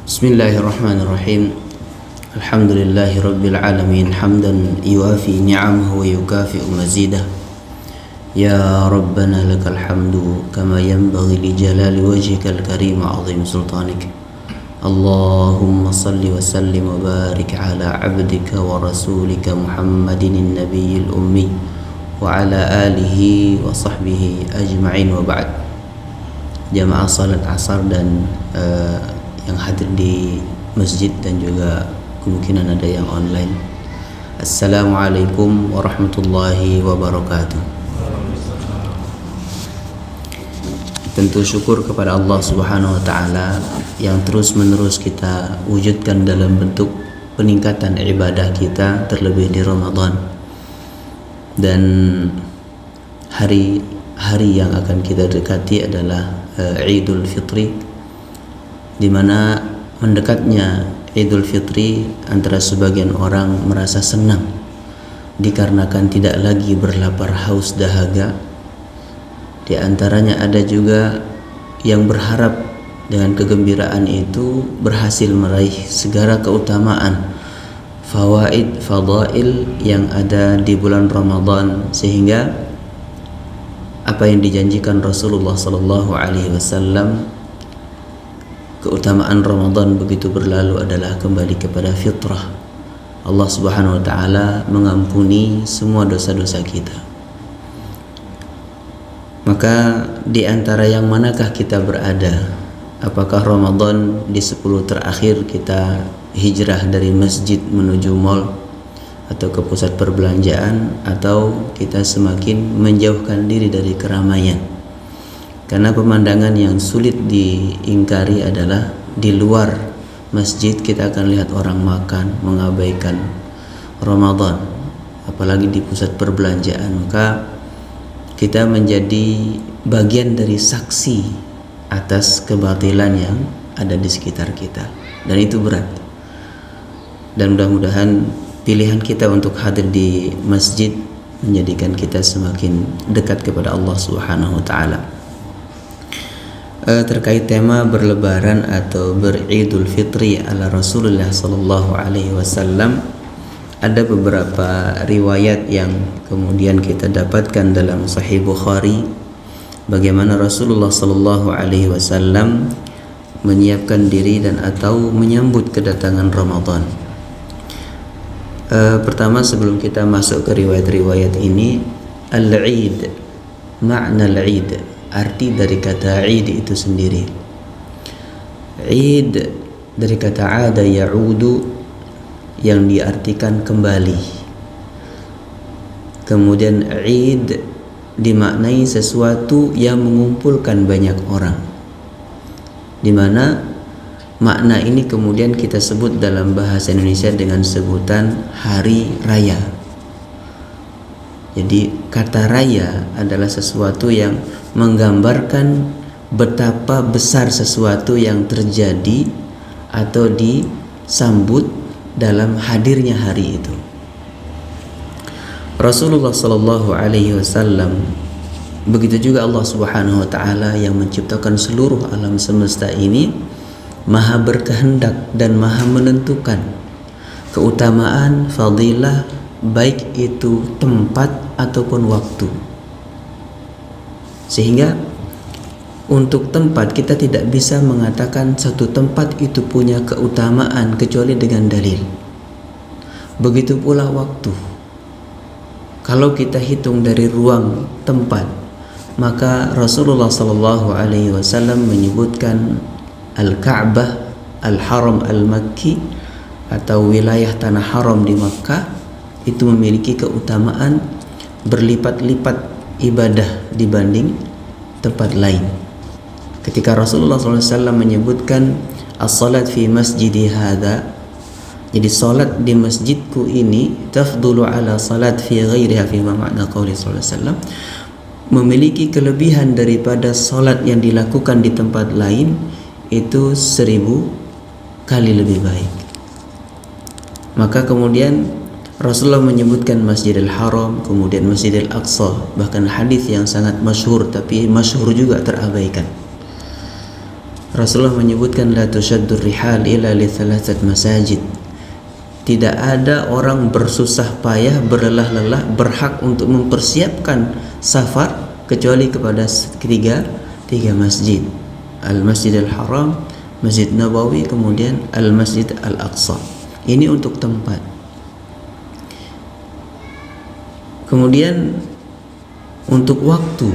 Bismillahirrahmanirrahim. Alhamdulillahi rabbil alamin hamdan yuwafi ni'amahu wa yukafi'u mazidah. Ya Rabbana lakal hamdu kama yanbaghi li jalali wajhikal karim wa 'azim sultanik. Allahumma salli wa sallim wa barik ala 'abdika wa rasulika Muhammadin nabiyil ummi wa ala alihi wa sahbihi ajma'in wa ba'd. Jamaah salat asar dan yang hadir di masjid dan juga kemungkinan ada yang online. Assalamualaikum warahmatullahi wabarakatuh. Tentu syukur kepada Allah Subhanahu wa taala yang terus-menerus kita wujudkan dalam bentuk peningkatan ibadah kita terlebih di Ramadan. Dan hari yang akan kita dekati adalah Idul Fitri, di mana mendekatnya Idul Fitri antara sebagian orang merasa senang dikarenakan tidak lagi berlapar haus dahaga. Di antaranya ada juga yang berharap dengan kegembiraan itu berhasil meraih segala keutamaan, fawaid, fadail yang ada di bulan Ramadan, sehingga apa yang dijanjikan Rasulullah sallallahu alaihi wasallam, keutamaan Ramadan begitu berlalu adalah kembali kepada fitrah. Allah Subhanahu wa taala mengampuni semua dosa-dosa kita. Maka di antara yang manakah kita berada? Apakah Ramadan di 10 terakhir kita hijrah dari masjid menuju mall atau ke pusat perbelanjaan, atau kita semakin menjauhkan diri dari keramaian? Karena pemandangan yang sulit diingkari adalah di luar masjid kita akan lihat orang makan, mengabaikan Ramadan, apalagi di pusat perbelanjaan. Maka kita menjadi bagian dari saksi atas kebatilan yang ada di sekitar kita, dan itu berat. Dan mudah-mudahan pilihan kita untuk hadir di masjid menjadikan kita semakin dekat kepada Allah Subhanahu wa taala. Terkait tema berlebaran atau beridul fitri ala Rasulullah sallallahu alaihi wasallam, ada beberapa riwayat yang kemudian kita dapatkan dalam Sahih Bukhari bagaimana Rasulullah sallallahu alaihi wasallam menyiapkan diri dan atau menyambut kedatangan Ramadan. Pertama, sebelum kita masuk ke riwayat-riwayat ini, al-Eid, makna al-Eid, arti dari kata Eid itu sendiri. Eid dari kata ada ya'udu, yang diartikan kembali. Kemudian Eid dimaknai sesuatu yang mengumpulkan banyak orang, di mana makna ini kemudian kita sebut dalam bahasa Indonesia dengan sebutan hari raya. Jadi kata raya adalah sesuatu yang menggambarkan betapa besar sesuatu yang terjadi atau disambut dalam hadirnya hari itu. Rasulullah sallallahu alaihi wasallam, begitu juga Allah Subhanahu wa taala yang menciptakan seluruh alam semesta ini, maha berkehendak dan maha menentukan keutamaan, fadilah, baik itu tempat ataupun waktu. Sehingga untuk tempat kita tidak bisa mengatakan satu tempat itu punya keutamaan kecuali dengan dalil. Begitu pula waktu. Kalau kita hitung dari ruang tempat, maka Rasulullah sallallahu alaihi wasallam menyebutkan Al-Ka'bah, Al-Haram Al-Makki atau wilayah tanah haram di Makkah itu memiliki keutamaan berlipat-lipat ibadah dibanding tempat lain. Ketika Rasulullah SAW menyebutkan as-salat fi masjidi hadha, jadi salat di masjidku ini, tafdulu ala salat fi ghairiha, fi makna qauli sallallahu alaihi wasallam, memiliki kelebihan daripada salat yang dilakukan di tempat lain itu 1000 kali lebih baik. Maka kemudian Rasulullah menyebutkan Masjidil Haram, kemudian Masjidil Aqsa, bahkan hadis yang sangat masyhur tapi masyhur juga terabaikan. Rasulullah menyebutkan la tushaddur rihal illa li thalathat masajid. Tidak ada orang bersusah payah, berlelah-lelah, berhak untuk mempersiapkan safar kecuali kepada tiga masjid. Al-Masjidil Haram, Masjid Nabawi, kemudian Al-Masjid Al-Aqsa. Ini untuk tempat. Kemudian untuk waktu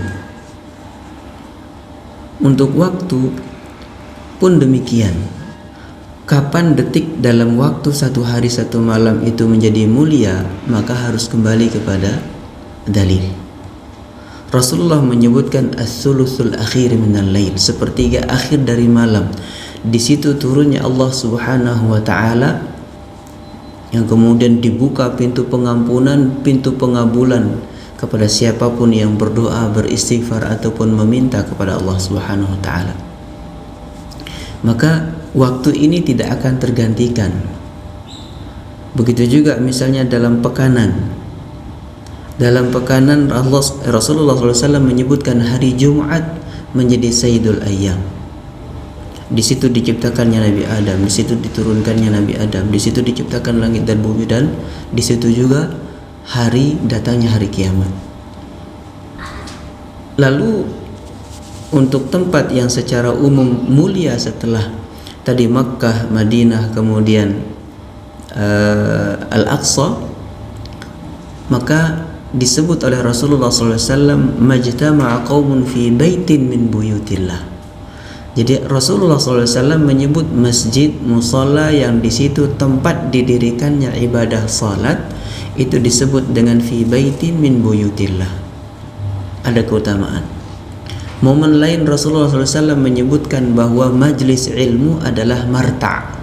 pun demikian. Kapan detik dalam waktu 1 hari 1 malam itu menjadi mulia, maka harus kembali kepada dalil. Rasulullah menyebutkan as-sulusul akhir minal lail, sepertiga akhir dari malam. Di situ turunnya Allah Subhanahu wa taala, yang kemudian dibuka pintu pengampunan, pintu pengabulan kepada siapapun yang berdoa, beristighfar ataupun meminta kepada Allah Subhanahu wa taala. Maka waktu ini tidak akan tergantikan. Begitu juga misalnya dalam pekanan. Dalam pekanan Rasulullah SAW menyebutkan hari Jumat menjadi Sayyidul Ayyam. Di situ diciptakannya Nabi Adam, di situ diturunkannya Nabi Adam, di situ diciptakan langit dan bumi, dan di situ juga datangnya hari kiamat. Lalu untuk tempat yang secara umum mulia setelah tadi Makkah, Madinah, kemudian Al-Aqsa, maka disebut oleh Rasulullah SAW majtama'a qaumun fi baitin min buyutillah. Jadi Rasulullah SAW menyebut masjid, musalla yang di situ tempat didirikannya ibadah salat, itu disebut dengan fi baitin min buyutillah. Ada keutamaan. Momen lain Rasulullah SAW menyebutkan bahwa majlis ilmu adalah marta'.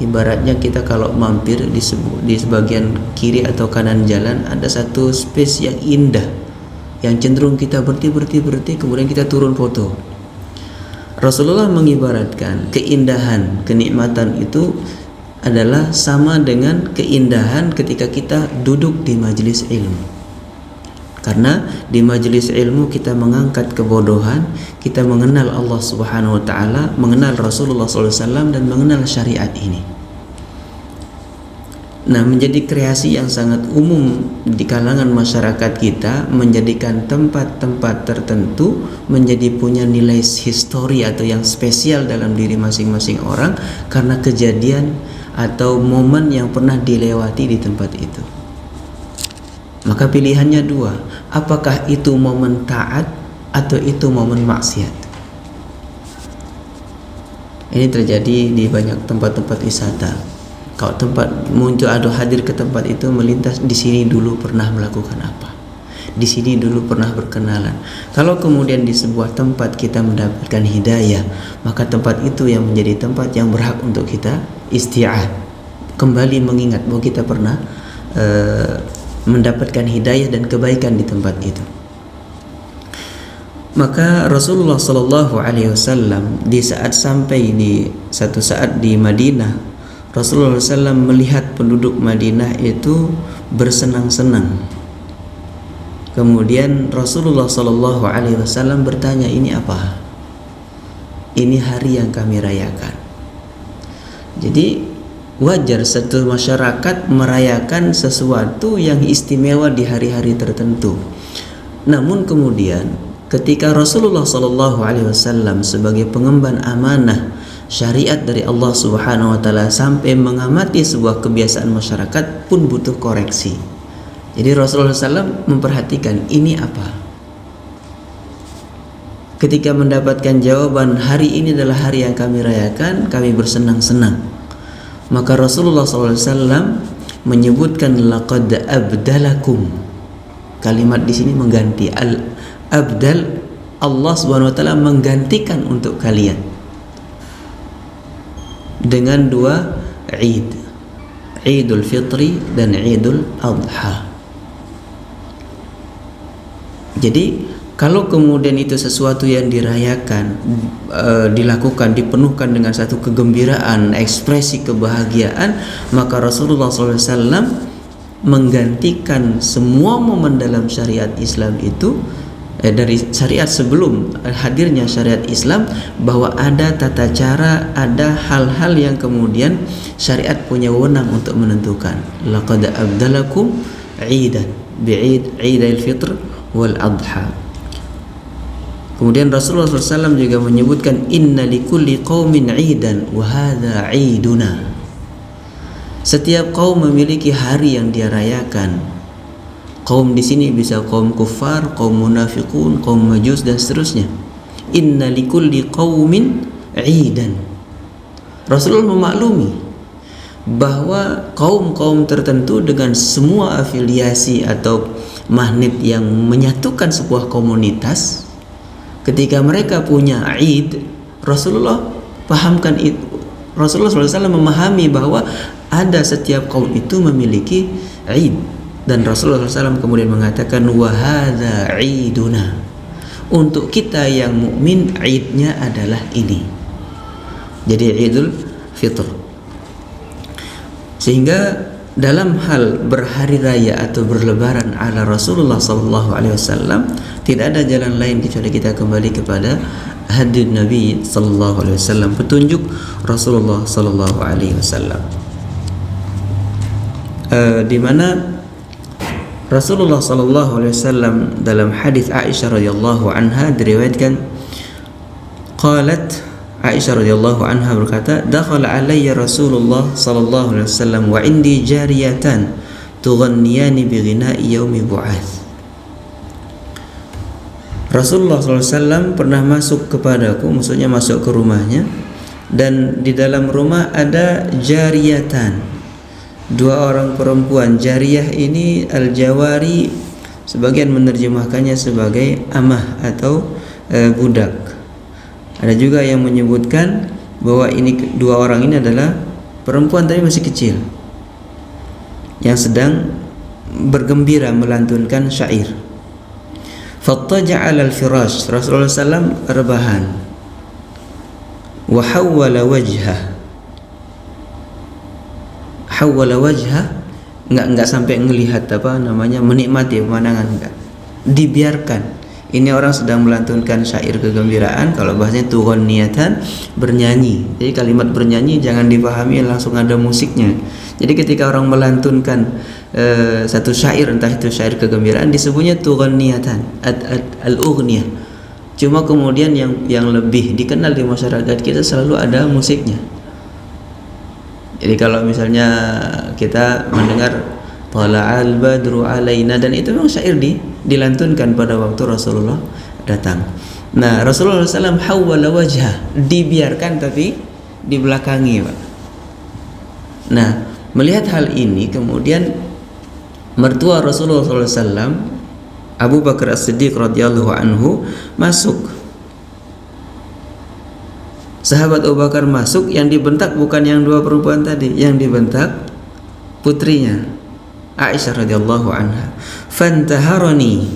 Ibaratnya kita kalau mampir di sebagian kiri atau kanan jalan, ada satu space yang indah, yang cenderung kita berhenti, kemudian kita turun foto. Rasulullah mengibaratkan keindahan, kenikmatan itu adalah sama dengan keindahan ketika kita duduk di majelis ilmu. Karena di majelis ilmu kita mengangkat kebodohan, kita mengenal Allah Subhanahu wa taala, mengenal Rasulullah SAW, dan mengenal syariat ini. Nah, menjadi kreasi yang sangat umum di kalangan masyarakat kita, menjadikan tempat-tempat tertentu menjadi punya nilai histori atau yang spesial dalam diri masing-masing orang karena kejadian atau momen yang pernah dilewati di tempat itu. Maka pilihannya dua, apakah itu momen taat atau itu momen maksiat? Ini terjadi di banyak tempat-tempat wisata. Kalau tempat muncul atau hadir ke tempat itu, melintas di sini dulu pernah melakukan apa, di sini dulu pernah berkenalan. Kalau kemudian di sebuah tempat kita mendapatkan hidayah, maka tempat itu yang menjadi tempat yang berhak untuk kita isti'ad, kembali mengingat bahwa kita pernah mendapatkan hidayah dan kebaikan di tempat itu. Maka Rasulullah SAW di saat sampai di satu saat di Madinah, Rasulullah SAW melihat penduduk Madinah itu bersenang-senang. Kemudian Rasulullah SAW bertanya, ini apa? Ini hari yang kami rayakan. Jadi wajar satu masyarakat merayakan sesuatu yang istimewa di hari-hari tertentu. Namun kemudian ketika Rasulullah SAW sebagai pengemban amanah syariat dari Allah Subhanahu wa taala sampai mengamati sebuah kebiasaan masyarakat pun butuh koreksi. Jadi Rasulullah SAW memperhatikan ini apa. Ketika mendapatkan jawaban hari ini adalah hari yang kami rayakan, kami bersenang-senang, maka Rasulullah SAW menyebutkan laqad abdalakum. Kalimat di sini mengganti abdal, Allah Subhanahu wa taala menggantikan untuk kalian dengan dua Eid, Idul Fitri dan Idul Adha. Jadi kalau kemudian itu sesuatu yang dirayakan, dilakukan, dipenuhkan dengan satu kegembiraan, ekspresi kebahagiaan, maka Rasulullah SAW menggantikan semua momen dalam syariat Islam itu dari syariat sebelum hadirnya syariat Islam, bahwa ada tata cara, ada hal-hal yang kemudian syariat punya wewenang untuk menentukan. Laqad abdalakum 'idan bi'id 'idil fitr wal adha. Kemudian Rasulullah SAW juga menyebutkan inna likulli qaumin 'idan wa hadha 'iduna. Setiap kaum memiliki hari yang dia rayakan. Kaum di sini bisa kaum kufar, kaum munafiqun, kaum majus dan seterusnya. Inna likulli qaumin 'idan. Rasulullah memaklumi bahwa kaum-kaum tertentu dengan semua afiliasi atau magnet yang menyatukan sebuah komunitas, ketika mereka punya Id, Rasulullah pahamkan itu. Rasulullah SAW memahami bahwa ada setiap kaum itu memiliki Id, dan Rasulullah SAW kemudian mengatakan wa hadza iduna. Untuk kita yang mukmin, Idnya adalah ini. Jadi Idul Fitr. Sehingga dalam hal berhari raya atau berlebaran ala Rasulullah SAW, tidak ada jalan lain kecuali kita kembali kepada hadis Nabi SAW, petunjuk Rasulullah SAW. Di mana Rasulullah SAW dalam hadis Aisyah radhiyallahu anha diriwayatkan, qalat Aisyah radhiyallahu anha berkata, dakhala alayya Rasulullah sallallahu alaihi wasallam wa indi jariyatan tughanniyani bi ghina'i yaumi bu'ats. Rasulullah SAW pernah masuk kepadaku, maksudnya masuk ke rumahnya, dan di dalam rumah ada jariyatan, dua orang perempuan. Jariyah ini al-jawari, sebagian menerjemahkannya sebagai amah atau budak. Ada juga yang menyebutkan bahwa ini dua orang ini adalah perempuan tapi masih kecil yang sedang bergembira melantunkan syair. Fattaja'a 'alal firash, Rasulullah SAW rebahan. Wa hawwala wajhah. Hawwala wajhah, enggak sampai ngelihat menikmati pemandangan, enggak. Dibiarkan. Ini orang sedang melantunkan syair kegembiraan. Kalau bahasanya tuhon niatan, bernyanyi. Jadi kalimat bernyanyi jangan dipahami langsung ada musiknya. Jadi ketika orang melantunkan satu syair, entah itu syair kegembiraan, disebutnya tuhon niatan, al-ughniyah. Cuma kemudian yang lebih dikenal di masyarakat kita selalu ada musiknya. Jadi kalau misalnya kita mendengar Tala'al badru alaina, dan itu memang syair dilantunkan pada waktu Rasulullah datang. Nah, Rasulullah SAW hawwala wajhah, dibiarkan tapi dibelakangi, Pak. Nah, melihat hal ini kemudian mertua Rasulullah SAW, Abu Bakar As-Siddiq radhiyallahu anhu, masuk. Sahabat Abu Bakar masuk, yang dibentak bukan yang dua perempuan tadi, yang dibentak putrinya Aisyah radhiyallahu anha. Fantaharani.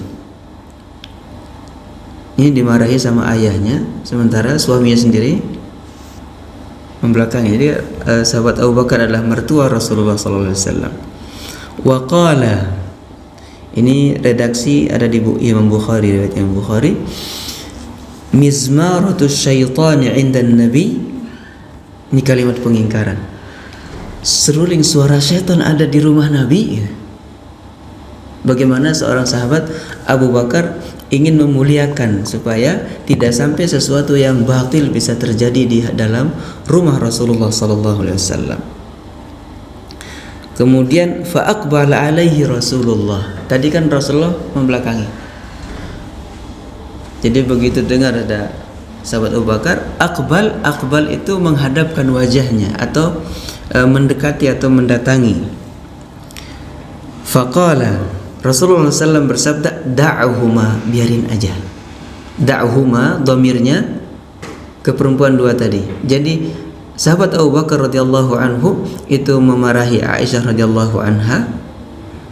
Ini dimarahi sama ayahnya, sementara suaminya sendiri membelakangi. Jadi sahabat Abu Bakar adalah mertua Rasulullah sallallahu alaihi wasallam. Wa qala, ini redaksi ada di Imam Bukhari, riwayat Imam Bukhari. Mizmaratus syaitani 'inda an-nabi. Ini kalimat pengingkaran. Seruling suara syaitan ada di rumah Nabi. Bagaimana seorang sahabat Abu Bakar ingin memuliakan supaya tidak sampai sesuatu yang batil bisa terjadi di dalam rumah Rasulullah sallallahu alaihi wasallam. Kemudian fa aqbala alaihi Rasulullah. Tadi kan Rasulullah membelakangi. Jadi begitu dengar ada sahabat Abu Bakar, akbal itu menghadapkan wajahnya atau mendekati atau mendatangi. Faqala, Rasulullah SAW bersabda, da'uhuma, biarin aja. Da'uhuma, dhamirnya ke perempuan dua tadi. Jadi sahabat Abu Bakar radhiyallahu anhu itu memarahi Aisyah radhiyallahu anha.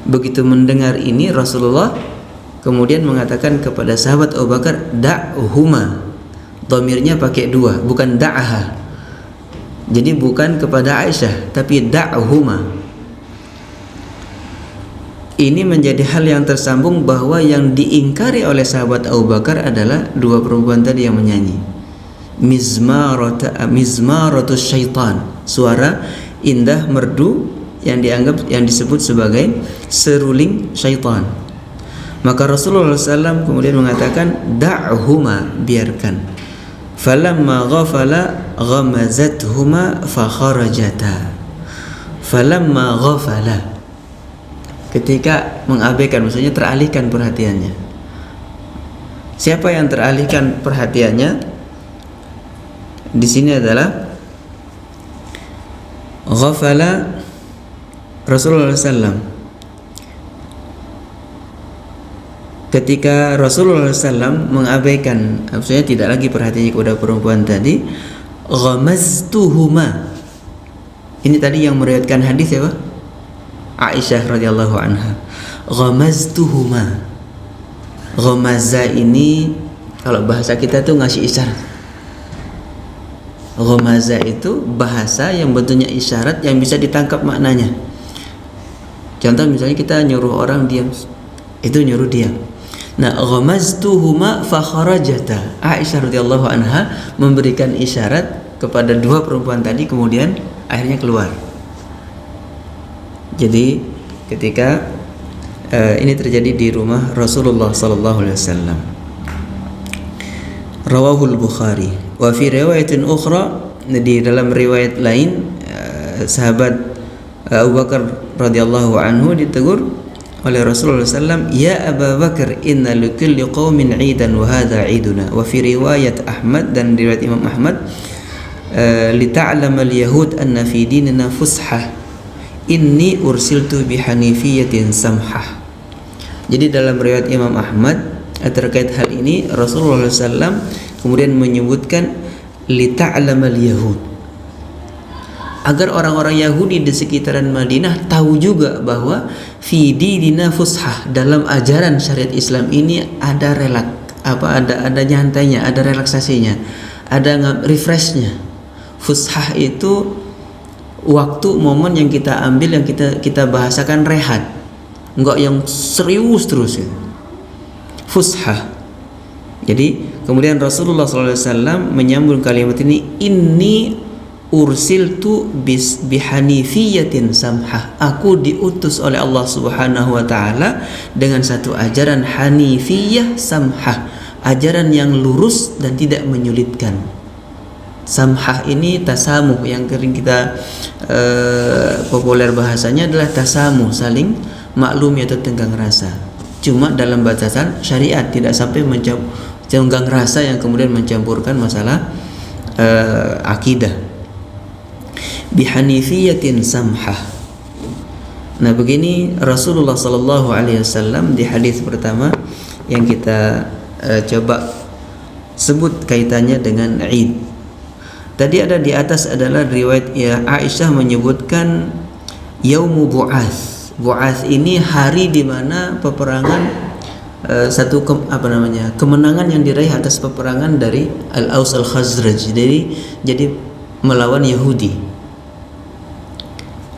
Begitu mendengar ini, Rasulullah kemudian mengatakan kepada sahabat Abu Bakar, da'uhuma. Dhamirnya pakai dua, bukan da'aha. Jadi bukan kepada Aisyah, tapi da'huma. Ini menjadi hal yang tersambung bahwa yang diingkari oleh sahabat Abu Bakar adalah dua perempuan tadi yang menyanyi. Mizmaratus syaitan, suara indah merdu yang disebut sebagai seruling syaitan. Maka Rasulullah SAW kemudian mengatakan, da'huma, biarkan. Falamma ghafala ghamazathuma fakharajata. Falamma ghafala, ketika mengabaikan, maksudnya teralihkan perhatiannya. Siapa yang teralihkan perhatiannya di sini adalah ghafala Rasulullah SAW. Ketika Rasulullah SAW mengabaikan, maksudnya tidak lagi perhatiannya kepada perempuan tadi, ghamaztuhuma. Ini tadi yang meriwayatkan hadis siapa? Aisyah radhiyallahu anha. Ghamaztuhuma. Ghamaza ini kalau bahasa kita tuh ngasih isyarat. Ghamaza itu bahasa yang bentuknya isyarat yang bisa ditangkap maknanya. Contoh misalnya kita nyuruh orang diam, itu nyuruh diam. Nah, ghamaztuhuma fakharajata. Aisyah radhiyallahu anha memberikan isyarat kepada dua perempuan tadi, kemudian akhirnya keluar. Jadi ketika ini terjadi di rumah Rasulullah sallallahu alaihi wasallam. Rawahul Bukhari. Wa fi riwayatin ukhra, di dalam riwayat lain sahabat Abu Bakar radhiyallahu anhu ditegur oleh Rasulullah SAW, ya Abu Bakar, inna likulli qaumin 'idan wa hadha 'iduna. Wa fi riwayat Ahmad, dan riwayat Imam Ahmad, li ta'lamal yahud anna fi dinina fushah, inni ursiltu bi hanifiyatin samhah. Jadi dalam riwayat Imam Ahmad terkait hal ini, Rasulullah SAW kemudian menyebutkan li ta'lamal yahud, agar orang-orang Yahudi di sekitaran Madinah tahu juga bahwa fi dinina fushah, dalam ajaran syariat Islam ini ada ada nyantainya, ada relaksasinya, ada refreshnya. Fushah itu waktu, momen yang kita ambil, yang kita bahasakan rehat, enggak yang serius terus gitu. Fushah. Jadi kemudian Rasulullah SAW menyambung kalimat ini, inni ursiltu bihanifiyatin samhah, aku diutus oleh Allah Subhanahu wa taala dengan satu ajaran hanifiyah samhah, ajaran yang lurus dan tidak menyulitkan. Samhah ini tasamuh, yang sering kita populer bahasanya adalah tasamuh, saling maklumi atau tenggang rasa. Cuma dalam batasan syariat, tidak sampai tenggang rasa yang kemudian mencampurkan masalah akidah. Bihanifiyatin samhah. Nah, begini Rasulullah sallallahu alaihi wasallam di hadis pertama yang kita coba sebut kaitannya dengan Id. Tadi ada di atas adalah riwayat Aisyah menyebutkan Yaumu Bu'ats. Bu'ats ini hari di mana peperangan kemenangan yang diraih atas peperangan dari Al-Aus Al-Khazraj. Jadi melawan Yahudi.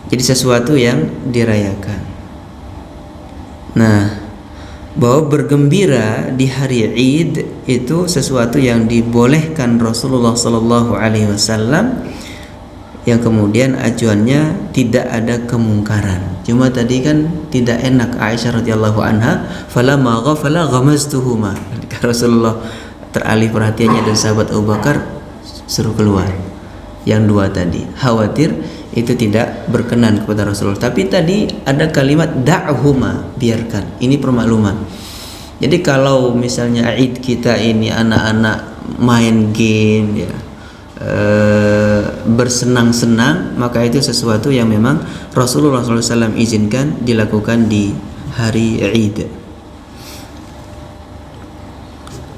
Jadi sesuatu yang dirayakan. Nah, bahwa bergembira di hari Id itu sesuatu yang dibolehkan Rasulullah sallallahu alaihi wasallam, yang kemudian acuannya tidak ada kemungkaran. Cuma tadi kan tidak enak Aisyah radhiyallahu anha, falamma ghafala ghamaztuhuma. Rasulullah teralih perhatiannya dan sahabat Abu Bakar suruh keluar. Yang dua tadi khawatir itu tidak berkenan kepada Rasulullah. Tapi tadi ada kalimat da'huma, biarkan. Ini permakluman. Jadi kalau misalnya Id kita ini anak-anak main game ya, bersenang-senang, maka itu sesuatu yang memang Rasulullah SAW izinkan dilakukan di hari Id.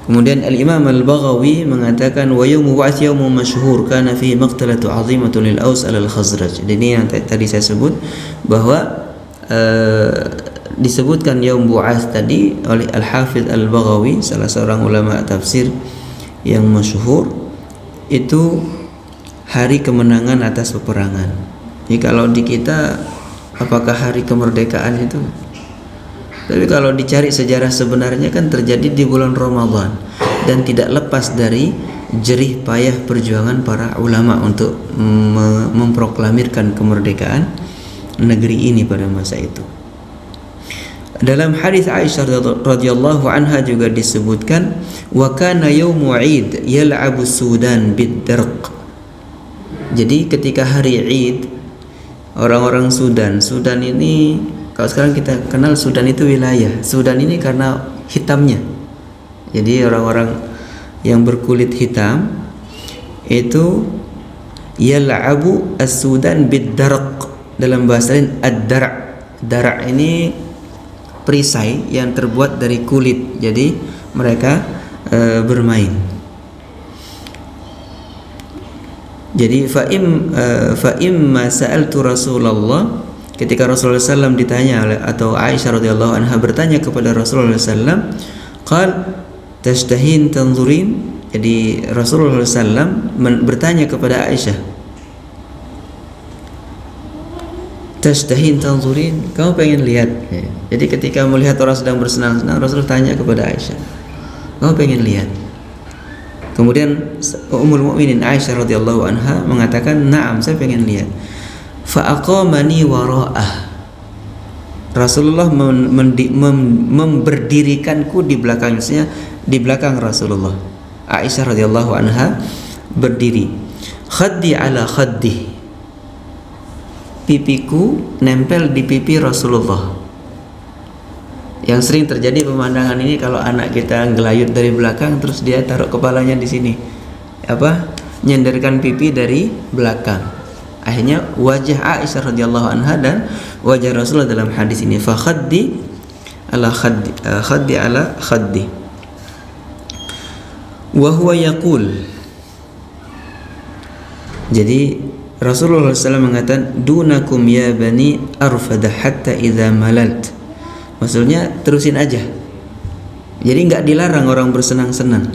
Kemudian Al-Imam Al-Baghawi mengatakan wa yaumu Bu'ats yaumun masyhur kana fihi maqtalatu 'azimatun lil Aus al-Khazraj. Jadi ini yang tadi saya sebut bahwa disebutkan Yaum Bu'ats tadi oleh Al-Hafidz Al-Baghawi, salah seorang ulama tafsir yang masyhur, itu hari kemenangan atas peperangan. Jadi kalau di kita apakah hari kemerdekaan itu? Tapi kalau dicari sejarah sebenarnya kan terjadi di bulan Ramadan dan tidak lepas dari jerih payah perjuangan para ulama untuk memproklamirkan kemerdekaan negeri ini pada masa itu. Dalam hadis Aisyah radhiyallahu anha juga disebutkan, wa kana yaumu 'id yal'abu Sudan bid-darq. Jadi ketika hari Id, orang-orang Sudan ini, kalau sekarang kita kenal Sudan itu wilayah. Sudan ini karena hitamnya. Jadi orang-orang yang berkulit hitam itu yal'abu as-Sudan bid-darq. Dalam bahasa lain ad-dar'. Dar' ini perisai yang terbuat dari kulit. Jadi mereka bermain. Jadi fa'imma sa'altu Rasulullah, ketika Rasulullah SAW ditanya atau Aisyah radhiyallahu anha bertanya kepada Rasulullah SAW, qal tashtahin tanzurin. Jadi Rasulullah SAW bertanya kepada Aisyah, tashtahin tanzurin, kamu pengen lihat? Jadi ketika melihat orang sedang bersenang-senang, Rasul tanya kepada Aisyah, kamu pengen lihat? Kemudian Ummul Mukminin Aisyah radhiyallahu anha mengatakan, "Na'am, saya pengen lihat." Fa aqamani wara'ah. Rasulullah memberdirikanku di belakangnya, di belakang Rasulullah. Aisyah radhiyallahu anha berdiri. Khaddi ala khaddi. Pipiku nempel di pipi Rasulullah. Yang sering terjadi pemandangan ini kalau anak kita ngelayut dari belakang terus dia taruh kepalanya di sini, nyenderkan pipi dari belakang. Akhirnya wajah Aisyah radhiyallahu anha dan wajah Rasulullah dalam hadis ini, fa khaddi ala khaddi, khaddi ala khaddi, wa huwa yaqul. Jadi Rasulullah SAW mengatakan, dunakum ya bani arfadah hatta idza malalt. Maksudnya terusin aja. Jadi nggak dilarang orang bersenang-senang.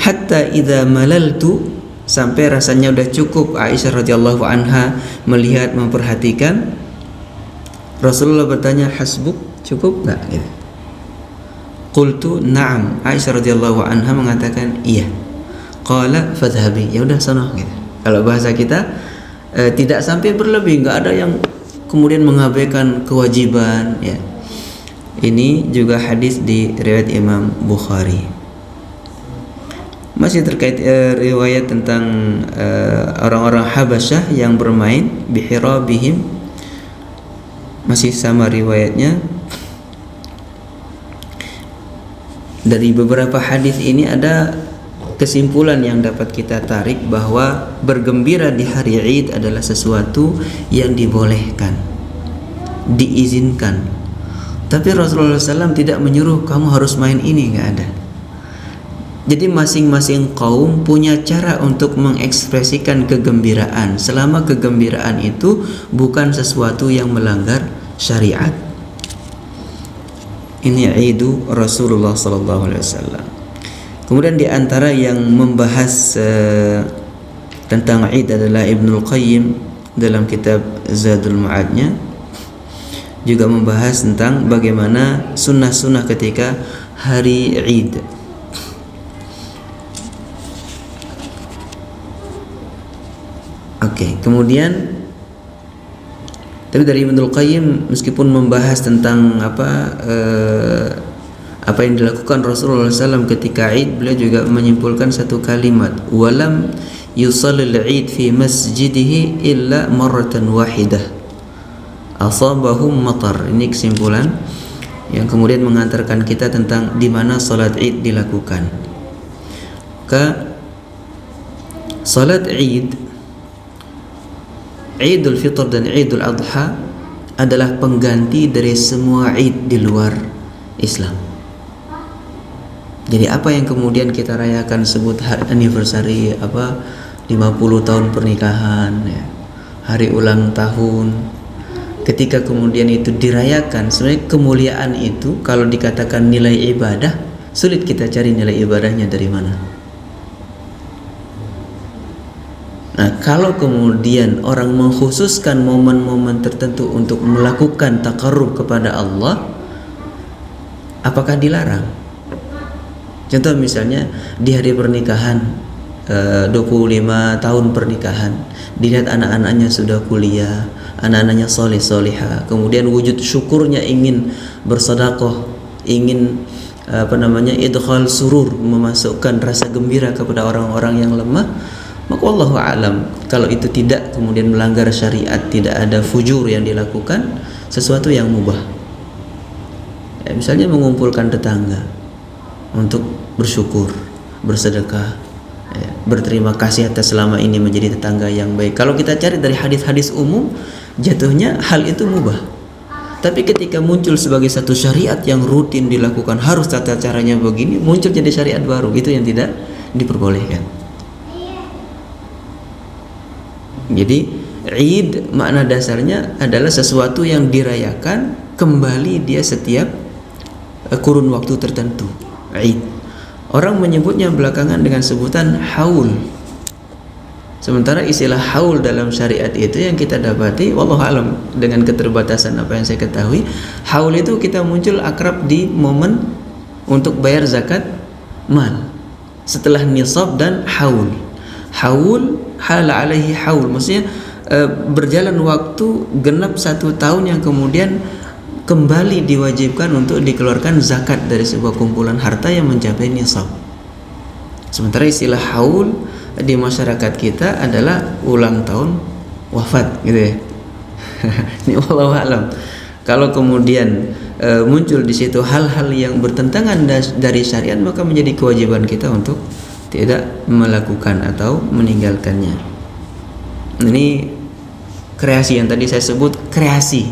Hatta idza malaltu, sampai rasanya udah cukup Aisyah radhiyallahu anha melihat, memperhatikan. Rasulullah bertanya, hasbuk, cukup nggak? Gitu. Qultu na'am. Aisyah radhiyallahu anha mengatakan iya. Qala fadhhabi, ya udah sono gitu. Kalau bahasa kita tidak sampai berlebih, nggak ada yang kemudian mengabaikan kewajiban ya. Ini juga hadis di riwayat Imam Bukhari. Masih terkait riwayat tentang orang-orang Habasyah yang bermain bihirabihim, masih sama riwayatnya. Dari beberapa hadis ini ada kesimpulan yang dapat kita tarik bahwa bergembira di hari Id adalah sesuatu yang dibolehkan, diizinkan. Tapi Rasulullah SAW tidak menyuruh kamu harus main ini, nggak ada. Jadi masing-masing kaum punya cara untuk mengekspresikan kegembiraan selama kegembiraan itu bukan sesuatu yang melanggar syariat. Ini Idu Rasulullah SAW. Kemudian di antara yang membahas tentang Id adalah Ibnul Qayyim dalam kitab Zadul Ma'adnya, juga membahas tentang bagaimana sunnah-sunnah ketika hari Id. Oke, kemudian tapi dari Ibnul Qayyim meskipun membahas tentang apa yang dilakukan Rasulullah SAW ketika Id, beliau juga menyimpulkan satu kalimat, walam yusallil Id fi masjidihi illa marratan wahidah asabahum matar. Ini kesimpulan yang kemudian mengantarkan kita tentang di mana salat Id dilakukan. Maka salat Id, Idul Fitr dan Idul Adha adalah pengganti dari semua Id di luar Islam. Jadi apa yang kemudian kita rayakan sebut anniversary 50 tahun pernikahan ya, hari ulang tahun, ketika kemudian itu dirayakan, sebenarnya kemuliaan itu kalau dikatakan nilai ibadah, sulit kita cari nilai ibadahnya dari mana. Nah, kalau kemudian orang mengkhususkan momen-momen tertentu untuk melakukan taqarrub kepada Allah, apakah dilarang? Contoh misalnya di hari pernikahan, 25 tahun pernikahan, dilihat anak-anaknya sudah kuliah, anak-anaknya soleh solehah, kemudian wujud syukurnya ingin bersedekah, ingin idkhal surur, memasukkan rasa gembira kepada orang-orang yang lemah, maka wallahu alam, kalau itu tidak kemudian melanggar syariat, tidak ada fujur yang dilakukan, sesuatu yang mubah. Ya, misalnya mengumpulkan tetangga untuk bersyukur, bersedekah, ya, berterima kasih atas selama ini menjadi tetangga yang baik. Kalau kita cari dari hadis-hadis umum, jatuhnya hal itu mubah. Tapi ketika muncul sebagai satu syariat yang rutin dilakukan, harus tata caranya begini, muncul jadi syariat baru, itu yang tidak diperbolehkan. Jadi Id makna dasarnya adalah sesuatu yang dirayakan kembali dia setiap kurun waktu tertentu. Id. Orang menyebutnya belakangan dengan sebutan haul. Sementara istilah haul dalam syariat itu yang kita dapati, wallahu alam, dengan keterbatasan apa yang saya ketahui, haul itu kita muncul akrab di momen untuk bayar zakat mal. Setelah nisab dan haul. Haul hala alaihi haul, maksudnya berjalan waktu genap 1 tahun yang kemudian kembali diwajibkan untuk dikeluarkan zakat dari sebuah kumpulan harta yang mencapai nisab. Sementara istilah haul di masyarakat kita adalah ulang tahun wafat, gitu ya. Ini wallahu alam. Kalau kemudian muncul di situ hal-hal yang bertentangan dari syariat, maka menjadi kewajiban kita untuk tidak melakukan atau meninggalkannya. Ini kreasi yang tadi saya sebut, kreasi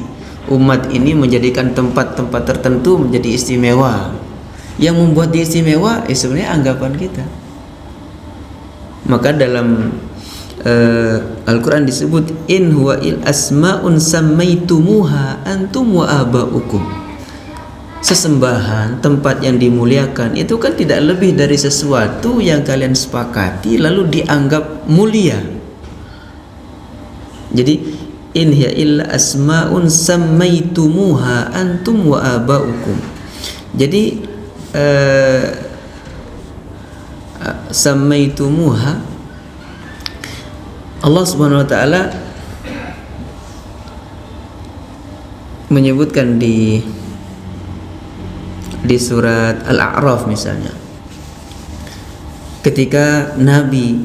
umat ini menjadikan tempat-tempat tertentu menjadi istimewa. Yang membuat dia istimewa sebenarnya anggapan kita. Maka dalam Al-Quran disebut in huwa il asma'un sammaitumuha antum wa aba'ukum. Sesembahan, tempat yang dimuliakan itu kan tidak lebih dari sesuatu yang kalian sepakati lalu dianggap mulia. Jadi in hiya illa asma'un sammaitumuha antum wa aba'ukum. Jadi sammaitumuha, Allah Subhanahu wa taala menyebutkan di surat Al-A'raf misalnya, ketika Nabi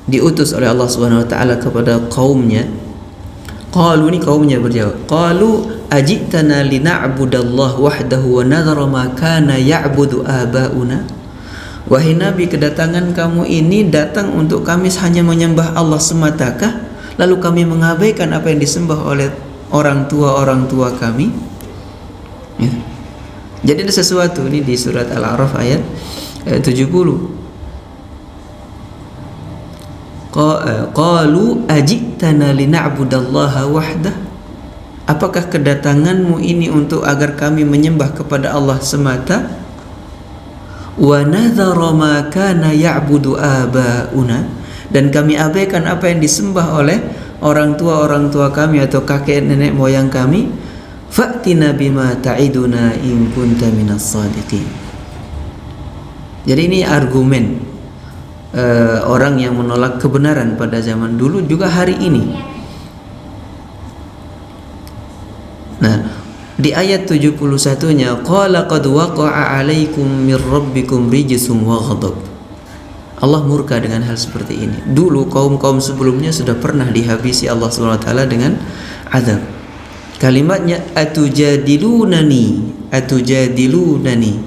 diutus oleh Allah Subhanahu wa taala kepada kaumnya, qalu, ini kaumnya berjawab, qalu ajitana lina'budallaha wahdahu wa nadhara ma kana ya'budu aba'una. Wahai Nabi, kedatangan kamu ini datang untuk kami hanya menyembah Allah sematakah, lalu kami mengabaikan apa yang disembah oleh orang tua kami? Ya. Jadi ada sesuatu ini di surat Al-A'raf ayat 70. Qalu ajitana lina'budallaha wahdah. Apakah kedatanganmu ini untuk agar kami menyembah kepada Allah semata? Wa nadhara ma kana ya'budu aba'una, dan kami abaikan apa yang disembah oleh orang tua kami atau kakek nenek moyang kami. Fa'tina bima ta'iduna in kunta minas sadiqin. Jadi ini argumen orang yang menolak kebenaran pada zaman dulu juga hari ini. Nah, di ayat 71-nya, qala qad waqa'a 'alaikum mir rabbikum rijsum wa ghadab. Allah murka dengan hal seperti ini. Dulu kaum-kaum sebelumnya sudah pernah dihabisi Allah Subhanahu wa taala dengan azab. Kalimatnya atujadilunani,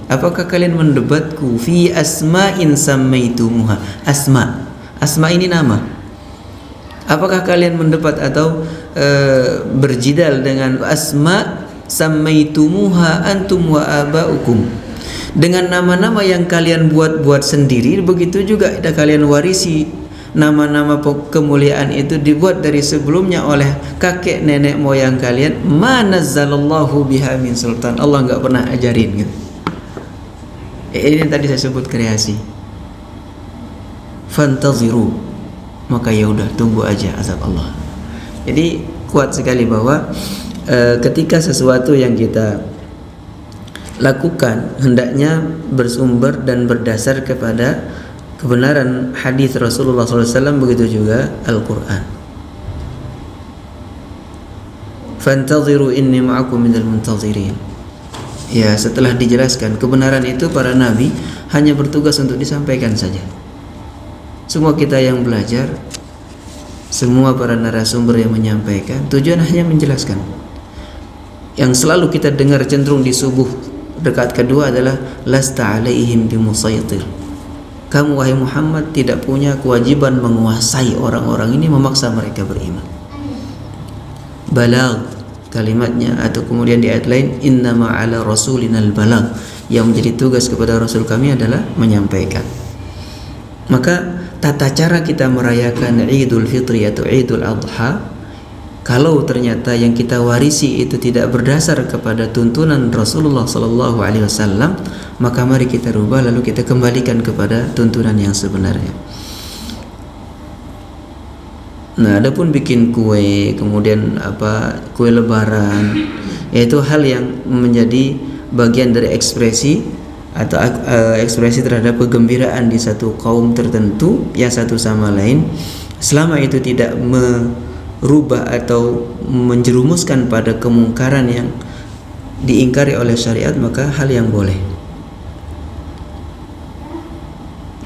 apakah kalian mendebatku fi asma'in sammaitumuha. Asma ini nama. Apakah kalian mendebat atau berjidal dengan asma sammaitumuha antum wa aba'ukum, dengan nama-nama yang kalian buat sendiri, begitu juga ada kalian warisi nama-nama kemuliaan itu dibuat dari sebelumnya oleh kakek nenek moyang kalian. Ma nazzalallahu biha min sultan, Allah enggak pernah ajarin gitu. Ini tadi saya sebut kreasi. Fantaziru, maka ya udah tunggu aja azab Allah. Jadi kuat sekali bahwa ketika sesuatu yang kita lakukan hendaknya bersumber dan berdasar kepada kebenaran hadis Rasulullah SAW, begitu juga Al-Quran. Fantaziru inni ma'akum minal muntazirin. Ya, setelah dijelaskan kebenaran itu, para nabi hanya bertugas untuk disampaikan saja. Semua kita yang belajar, semua para narasumber yang menyampaikan, tujuan hanya menjelaskan. Yang selalu kita dengar cenderung di subuh dekat kedua adalah lasta alaihim bimusaitir. Kamu wahai Muhammad tidak punya kewajiban menguasai orang-orang ini, memaksa mereka beriman. Balagh kalimatnya, atau kemudian di ayat lain innama ala rasulinal balagh, yang menjadi tugas kepada rasul kami adalah menyampaikan. Maka tata cara kita merayakan Idul Fitri atau Idul Adha, kalau ternyata yang kita warisi itu tidak berdasar kepada tuntunan Rasulullah SAW, maka mari kita rubah, lalu kita kembalikan kepada tuntunan yang sebenarnya. Nah, adapun bikin kue, kemudian kue lebaran, yaitu hal yang menjadi bagian dari ekspresi atau ekspresi terhadap kegembiraan di satu kaum tertentu yang satu sama lain, selama itu tidak merubah atau menjerumuskan pada kemungkaran yang diingkari oleh syariat, maka hal yang boleh.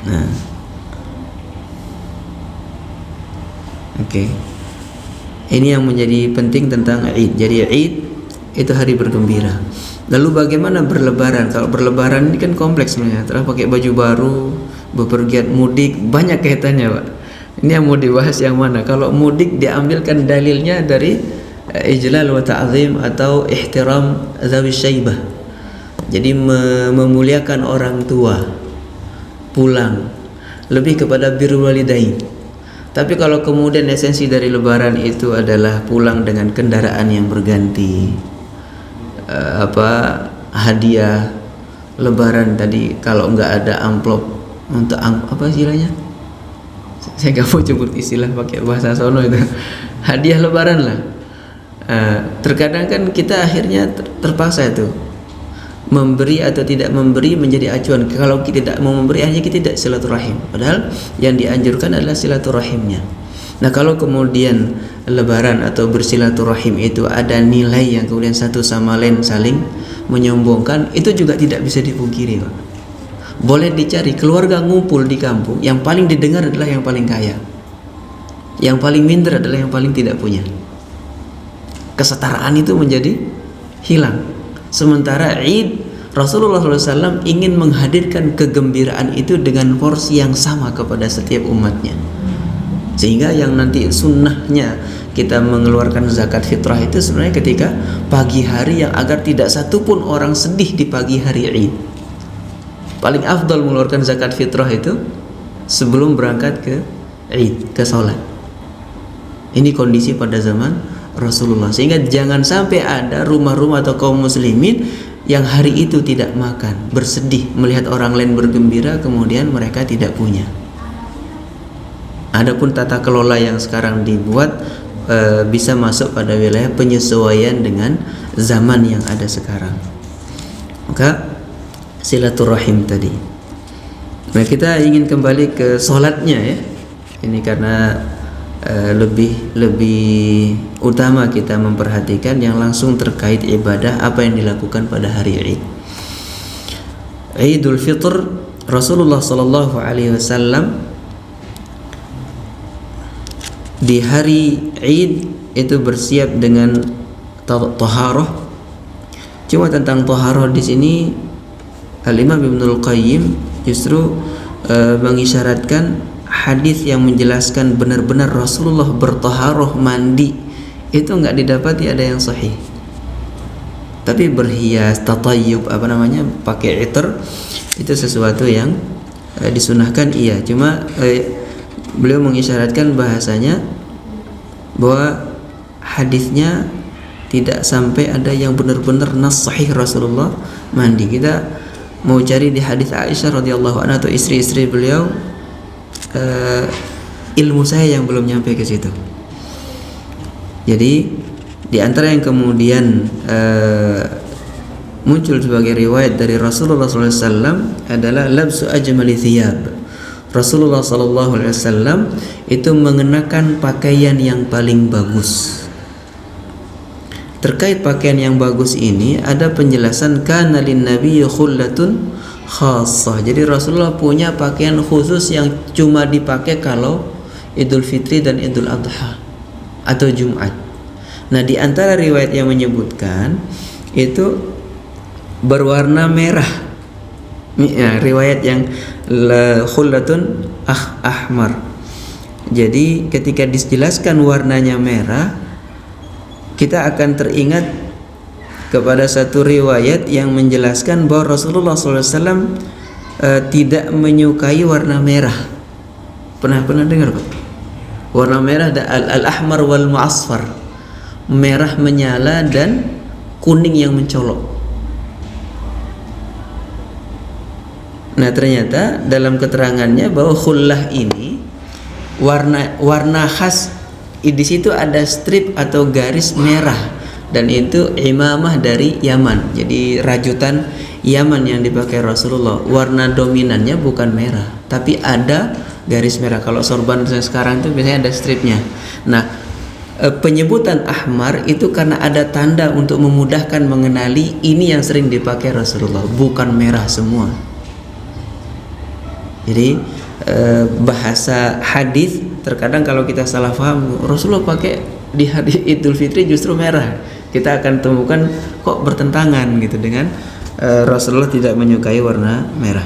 Nah, oke. Ini yang menjadi penting tentang Id. Jadi Id itu hari bergembira. Lalu bagaimana berlebaran? Kalau berlebaran ini kan kompleks sebenarnya. Terus pakai baju baru, bepergian mudik, banyak kaitannya, Pak. Ini yang mau dibahas yang mana? Kalau mudik diambilkan dalilnya dari ijlal wa ta'zim atau ihtiram zawi syaibah. Jadi memuliakan orang tua, pulang, lebih kepada birrul walidain. Tapi kalau kemudian esensi dari lebaran itu adalah pulang dengan kendaraan yang berganti, hadiah lebaran tadi, kalau enggak ada amplop untuk apa istilahnya? Saya nggak mau sebut istilah pakai bahasa sono itu. Hadiah lebaran lah. Terkadang kan kita akhirnya terpaksa itu memberi atau tidak memberi menjadi acuan. Kalau kita tidak mau memberi, hanya kita tidak silaturahim. Padahal yang dianjurkan adalah silaturahimnya. Nah, kalau kemudian lebaran atau bersilaturahim itu ada nilai yang kemudian satu sama lain saling menyombongkan, itu juga tidak bisa dipungkiri, Pak. Boleh dicari keluarga ngumpul di kampung, yang paling didengar adalah yang paling kaya, yang paling minder adalah yang paling tidak punya. Kesetaraan itu menjadi hilang. Sementara Id, Rasulullah SAW ingin menghadirkan kegembiraan itu dengan porsi yang sama kepada setiap umatnya. Sehingga yang nanti sunnahnya kita mengeluarkan zakat fitrah itu sebenarnya ketika pagi hari, yang agar tidak satupun orang sedih di pagi hari Id. Paling afdal mengeluarkan zakat fitrah itu sebelum berangkat ke Id, ke sholat. Ini kondisi pada zaman Rasulullah, sehingga jangan sampai ada rumah-rumah atau kaum muslimin yang hari itu tidak makan, bersedih melihat orang lain bergembira, kemudian mereka tidak punya. Adapun tata kelola yang sekarang dibuat bisa masuk pada wilayah penyesuaian dengan zaman yang ada sekarang. Maka silaturahim tadi. Nah, kita ingin kembali ke sholatnya ya. Ini karena lebih utama kita memperhatikan yang langsung terkait ibadah apa yang dilakukan pada hari Id. Idul Fitr, Rasulullah sallallahu alaihi wasallam di hari Id itu bersiap dengan taharah. Cuma tentang taharah di sini Al-Imam Ibnul Qayyim justru mengisyaratkan hadis yang menjelaskan benar-benar Rasulullah bertaharah mandi itu enggak didapati ada yang sahih. Tapi berhias, tatayyub, pakai itar, itu sesuatu yang disunahkan, iya. Cuma beliau mengisyaratkan bahasanya bahwa hadisnya tidak sampai ada yang benar-benar nas sahih Rasulullah mandi. Kita mau cari di hadis Aisyah radhiyallahu anha atau istri-istri beliau, ilmu saya yang belum nyampe ke situ. Jadi di antara yang kemudian muncul sebagai riwayat dari Rasulullah SAW adalah labsu ajmali thiyab. Rasulullah SAW itu mengenakan pakaian yang paling bagus. Terkait pakaian yang bagus ini ada penjelasan kana lin nabiyyi khullatun khassah. Jadi Rasulullah punya pakaian khusus yang cuma dipakai kalau Idul Fitri dan Idul Adha atau Jumat. Nah, di antara riwayat yang menyebutkan itu berwarna merah. Ya, riwayat yang khullatun ahmar. Jadi ketika dijelaskan warnanya merah, kita akan teringat kepada satu riwayat yang menjelaskan bahwa Rasulullah SAW tidak menyukai warna merah. Pernah dengar Pak? Warna merah ada al-ahmar wal mu'asfar, merah menyala dan kuning yang mencolok. Nah, ternyata dalam keterangannya bahwa khullah ini warna khas, di situ ada strip atau garis merah, dan itu imamah dari Yaman. Jadi rajutan Yaman yang dipakai Rasulullah, warna dominannya bukan merah, tapi ada garis merah. Kalau sorban sekarang itu biasanya ada stripnya. Nah, penyebutan ahmar itu karena ada tanda untuk memudahkan mengenali ini yang sering dipakai Rasulullah, bukan merah semua. Jadi bahasa hadis terkadang kalau kita salah paham, Rasulullah pakai di hari Idul Fitri justru merah, kita akan temukan kok bertentangan gitu dengan Rasulullah tidak menyukai warna merah.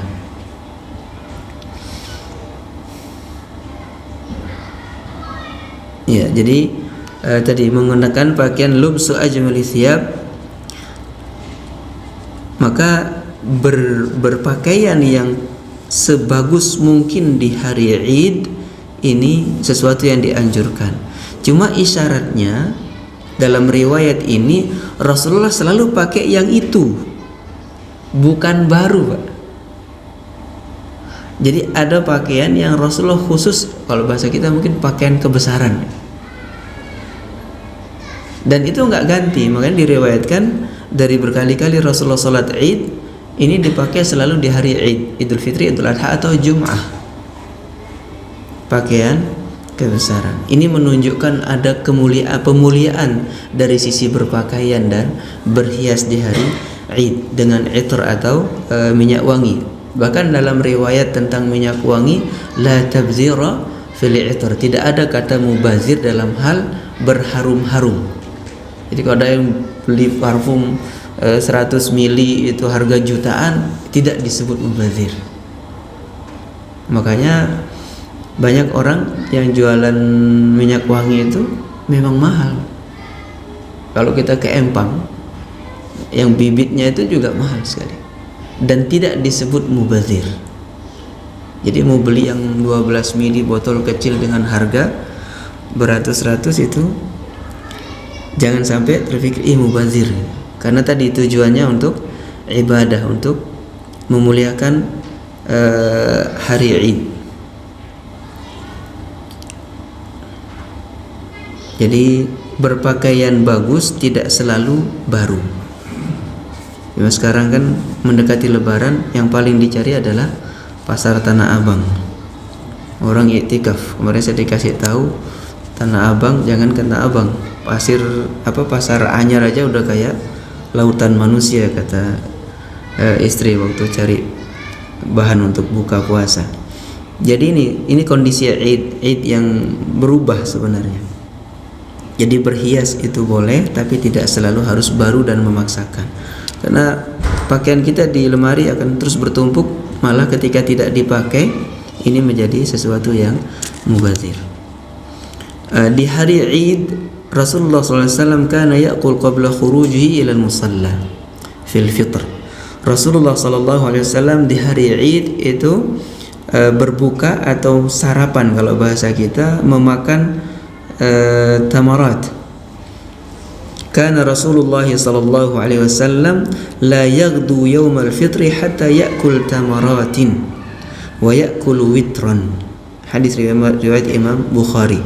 Ya, jadi tadi menggunakan pakaian lubsu ajmali thiyab, maka berpakaian yang sebagus mungkin di hari Id ini sesuatu yang dianjurkan. Cuma isyaratnya dalam riwayat ini Rasulullah selalu pakai yang itu, bukan baru, Pak. Jadi ada pakaian yang Rasulullah khusus, kalau bahasa kita mungkin pakaian kebesaran, dan itu nggak ganti. Makanya diriwayatkan dari berkali-kali Rasulullah salat Id ini dipakai selalu di hari Id, Idul Fitri, Idul Adha atau Jum'ah. Pakaian kebesaran. Ini menunjukkan ada pemuliaan dari sisi berpakaian dan berhias di hari Id dengan itar atau minyak wangi. Bahkan dalam riwayat tentang minyak wangi, la tabzira fil itar, tidak ada kata mubazir dalam hal berharum-harum. Jadi kalau ada yang beli parfum 100 mili itu harga jutaan, tidak disebut mubazir. Makanya banyak orang yang jualan minyak wangi itu memang mahal. Kalau kita ke Empang, yang bibitnya itu juga mahal sekali dan tidak disebut mubazir. Jadi mau beli yang 12 mili botol kecil dengan harga beratus-ratus itu jangan sampai terpikir mubazir. Karena tadi tujuannya untuk ibadah, untuk memuliakan hari Id. Jadi berpakaian bagus tidak selalu baru. Ya, sekarang kan mendekati Lebaran, yang paling dicari adalah pasar Tanah Abang. Orang iktikaf, kemarin saya dikasih tahu Tanah Abang, jangan ke Tanah Abang, pasar Anyar aja udah kayak lautan manusia, kata istri waktu cari bahan untuk buka puasa. Jadi ini kondisi Id yang berubah sebenarnya. Jadi berhias itu boleh, tapi tidak selalu harus baru dan memaksakan. Karena pakaian kita di lemari akan terus bertumpuk, malah ketika tidak dipakai ini menjadi sesuatu yang mubazir. Di hari Id Rasulullah SAW kana ya'kul qabla khurujihi ila al-musalla fil fitr. Rasulullah SAW di hari Id itu berbuka atau sarapan, kalau bahasa kita memakan tamarat. Kana Rasulullah SAW la yaghdu yawm al-fitr hatta ya'kul tamaratin wa ya'kul witran. Hadis riwayat Imam Bukhari.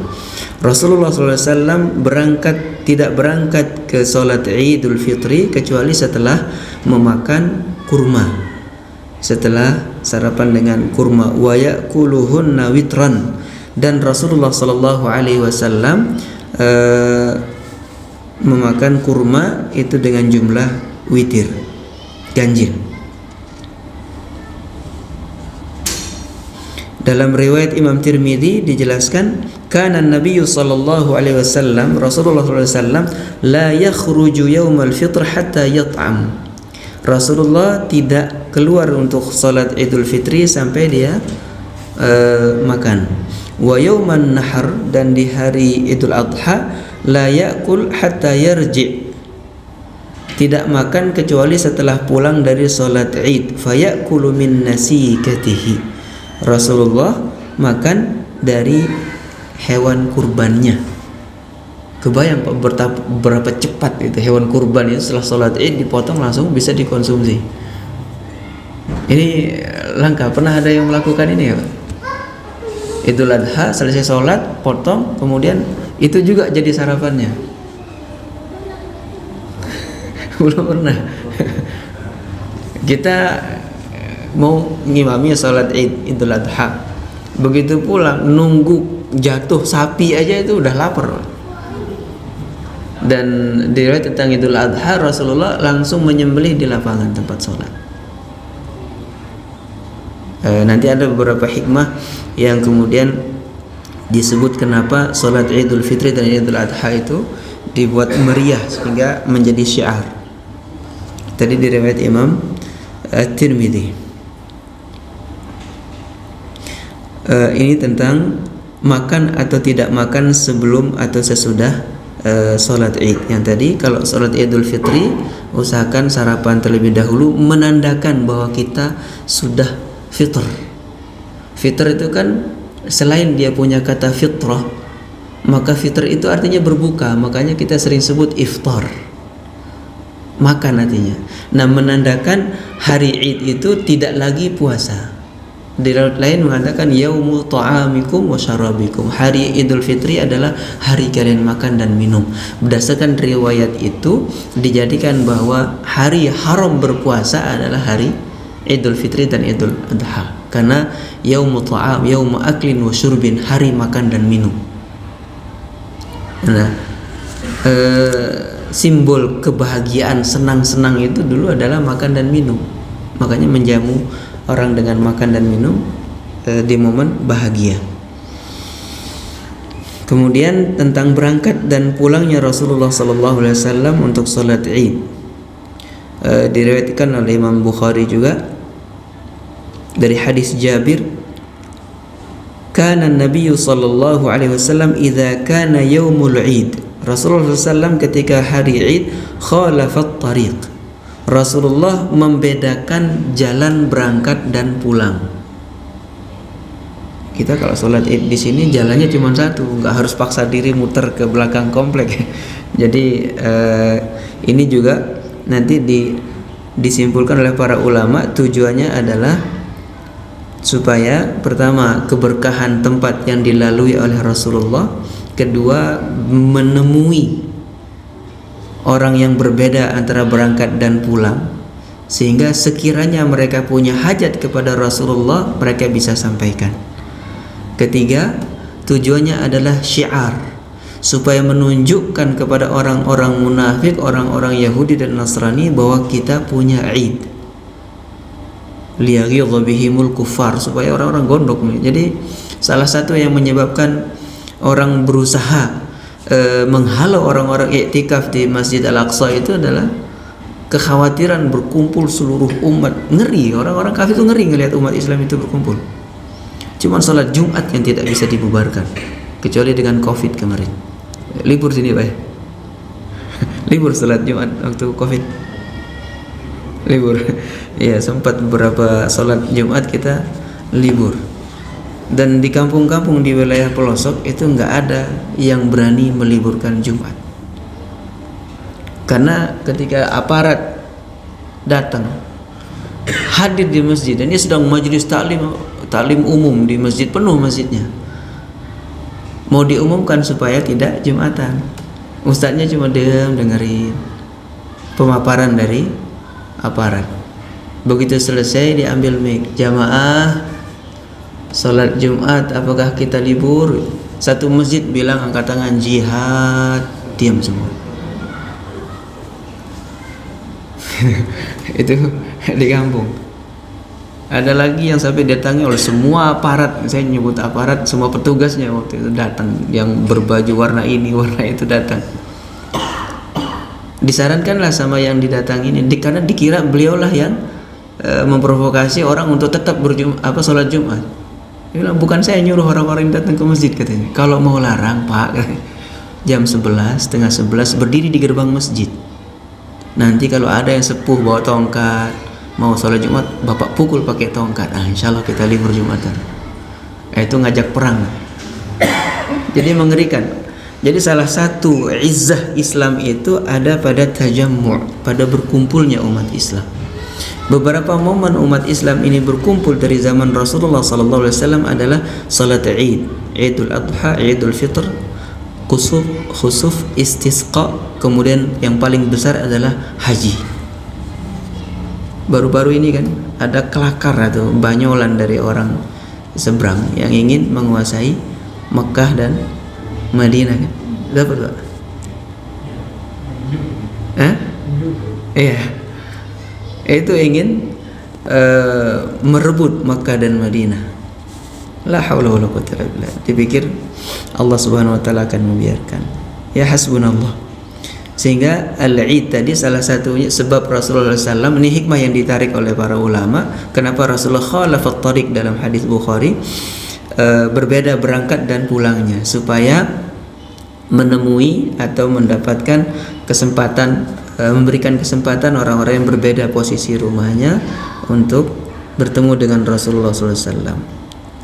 Rasulullah SAW tidak berangkat ke salat Idul Fitri kecuali setelah memakan kurma, setelah sarapan dengan kurma. Wa ya'kuluhunna witran, dan Rasulullah SAW memakan kurma itu dengan jumlah witir, ganjil. Dalam riwayat Imam Tirmidzi dijelaskan, kana Nabi sallallahu alaihi wasallam, Rasulullah sallallahu alaihi wasallam la yakhruju yaumal fitr hatta yat'am. Rasulullah tidak keluar untuk salat Idul Fitri sampai dia makan. Wa yauman nahar, dan di hari Idul Adha la ya'kul hatta yarji'. Tidak makan kecuali setelah pulang dari salat Id. Fa ya'kulu min nasikatihi. Rasulullah makan dari hewan kurbannya. Kebayang Pak berapa cepat itu hewan kurban itu setelah sholat Id dipotong langsung bisa dikonsumsi. Ini langka, pernah ada yang melakukan ini ya Pak? Idul Adha selesai sholat potong, kemudian itu juga jadi sarapannya. Belum pernah. Kita mau ngimami salat Idul Adha, begitu pulang nunggu jatuh sapi aja itu udah lapar. Dan di riwayat tentang Idul Adha, Rasulullah langsung menyembelih di lapangan tempat sholat. Nanti ada beberapa hikmah yang kemudian disebut kenapa salat Idul Fitri dan Idul Adha itu dibuat meriah sehingga menjadi syiar. Tadi di riwayat Imam Tirmidzi. Ini tentang makan atau tidak makan sebelum atau sesudah sholat Id. Yang tadi kalau sholat Idul Fitri usahakan sarapan terlebih dahulu, menandakan bahwa kita sudah fitr. Fitr itu kan selain dia punya kata fitrah, maka fitr itu artinya berbuka, makanya kita sering sebut iftar, makan artinya. Nah, menandakan hari Id itu tidak lagi puasa. Di riwayat lain mengatakan yaumu ta'amikum wa syarabikum. Hari Idul Fitri adalah hari kalian makan dan minum. Berdasarkan riwayat itu dijadikan bahwa hari haram berpuasa adalah hari Idul Fitri dan Idul Adha. Karena yaumu ta'am, yaumu aklin wa syurbin, hari makan dan minum. Nah, simbol kebahagiaan, senang-senang itu dulu adalah makan dan minum. Makanya menjamu orang dengan makan dan minum di momen bahagia. Kemudian tentang berangkat dan pulangnya Rasulullah SAW untuk salat Id, diriwayatkan oleh Imam Bukhari juga dari hadis Jabir, kana Nabi sallallahu alaihi wasallam idza kana yaumul Id. Rasulullah SAW ketika hari Id khalafat tariq. Rasulullah membedakan jalan berangkat dan pulang. Kita kalau sholat Id di sini jalannya cuma satu, nggak harus paksa diri muter ke belakang komplek. Jadi ini juga nanti disimpulkan oleh para ulama, tujuannya adalah supaya pertama keberkahan tempat yang dilalui oleh Rasulullah, kedua menemui orang yang berbeda antara berangkat dan pulang, sehingga sekiranya mereka punya hajat kepada Rasulullah mereka bisa sampaikan. Ketiga, tujuannya adalah syiar, supaya menunjukkan kepada orang-orang munafik, orang-orang Yahudi dan Nasrani bahwa kita punya Id. Liyaghidha bihimul kuffar, supaya orang-orang gondok. Jadi salah satu yang menyebabkan orang berusaha menghalau orang-orang iktikaf di Masjid Al-Aqsa itu adalah kekhawatiran berkumpul seluruh umat. Ngeri, orang-orang kafir itu ngeri ngelihat umat Islam itu berkumpul. Cuman sholat Jumat yang tidak bisa dibubarkan, kecuali dengan Covid kemarin. Libur sini Pak. Libur sholat Jumat waktu Covid. Libur. Ya, sempat beberapa sholat Jumat kita libur. Dan di kampung-kampung di wilayah pelosok itu nggak ada yang berani meliburkan Jumat, karena ketika aparat datang hadir di masjid, dan ini sedang majelis taklim umum di masjid, penuh masjidnya, mau diumumkan supaya tidak Jumatan. Ustadznya cuma diam dengerin pemaparan dari aparat. Begitu selesai diambil mic, jamaah salat Jumat apakah kita libur? Satu masjid bilang angkat tangan jihad, diam semua. Itu di kampung. Ada lagi yang sampai datangi oleh semua aparat, saya nyebut aparat, semua petugasnya waktu itu datang, yang berbaju warna ini warna itu datang. Disarankanlah sama yang didatangi ini, karena dikira beliaulah yang memprovokasi orang untuk tetap sholat Jumat. Dia bilang, bukan saya nyuruh orang-orang datang ke masjid, katanya. Kalau mau larang Pak, jam 11, setengah 11 berdiri di gerbang masjid. Nanti kalau ada yang sepuh bawa tongkat mau sholat Jumat, bapak pukul pakai tongkat. Insya Allah kita libur Jumatan. Itu ngajak perang. Jadi mengerikan. Jadi salah satu izzah Islam itu ada pada tajammu', pada berkumpulnya umat Islam. Beberapa momen umat Islam ini berkumpul dari zaman Rasulullah SAW adalah salat Id, Idul Adha, Idul Fitr, khusuf, istisqa, kemudian yang paling besar adalah haji. Baru-baru ini kan ada kelakar atau banyolan dari orang seberang yang ingin menguasai Mekah dan Madinah kan. Dapat Pak? Iya. Itu ingin merebut Mekah dan Madinah. La haula wala quwwata illa billah. Dipikir Allah Subhanahu wa taala akan membiarkan. Ya hasbunallah. Sehingga al-Id tadi salah satunya sebab Rasulullah SAW, ini hikmah yang ditarik oleh para ulama, kenapa Rasulullah khalafat tariq dalam hadis Bukhari, berbeda berangkat dan pulangnya, supaya menemui atau mendapatkan kesempatan, memberikan kesempatan orang-orang yang berbeda posisi rumahnya untuk bertemu dengan Rasulullah SAW.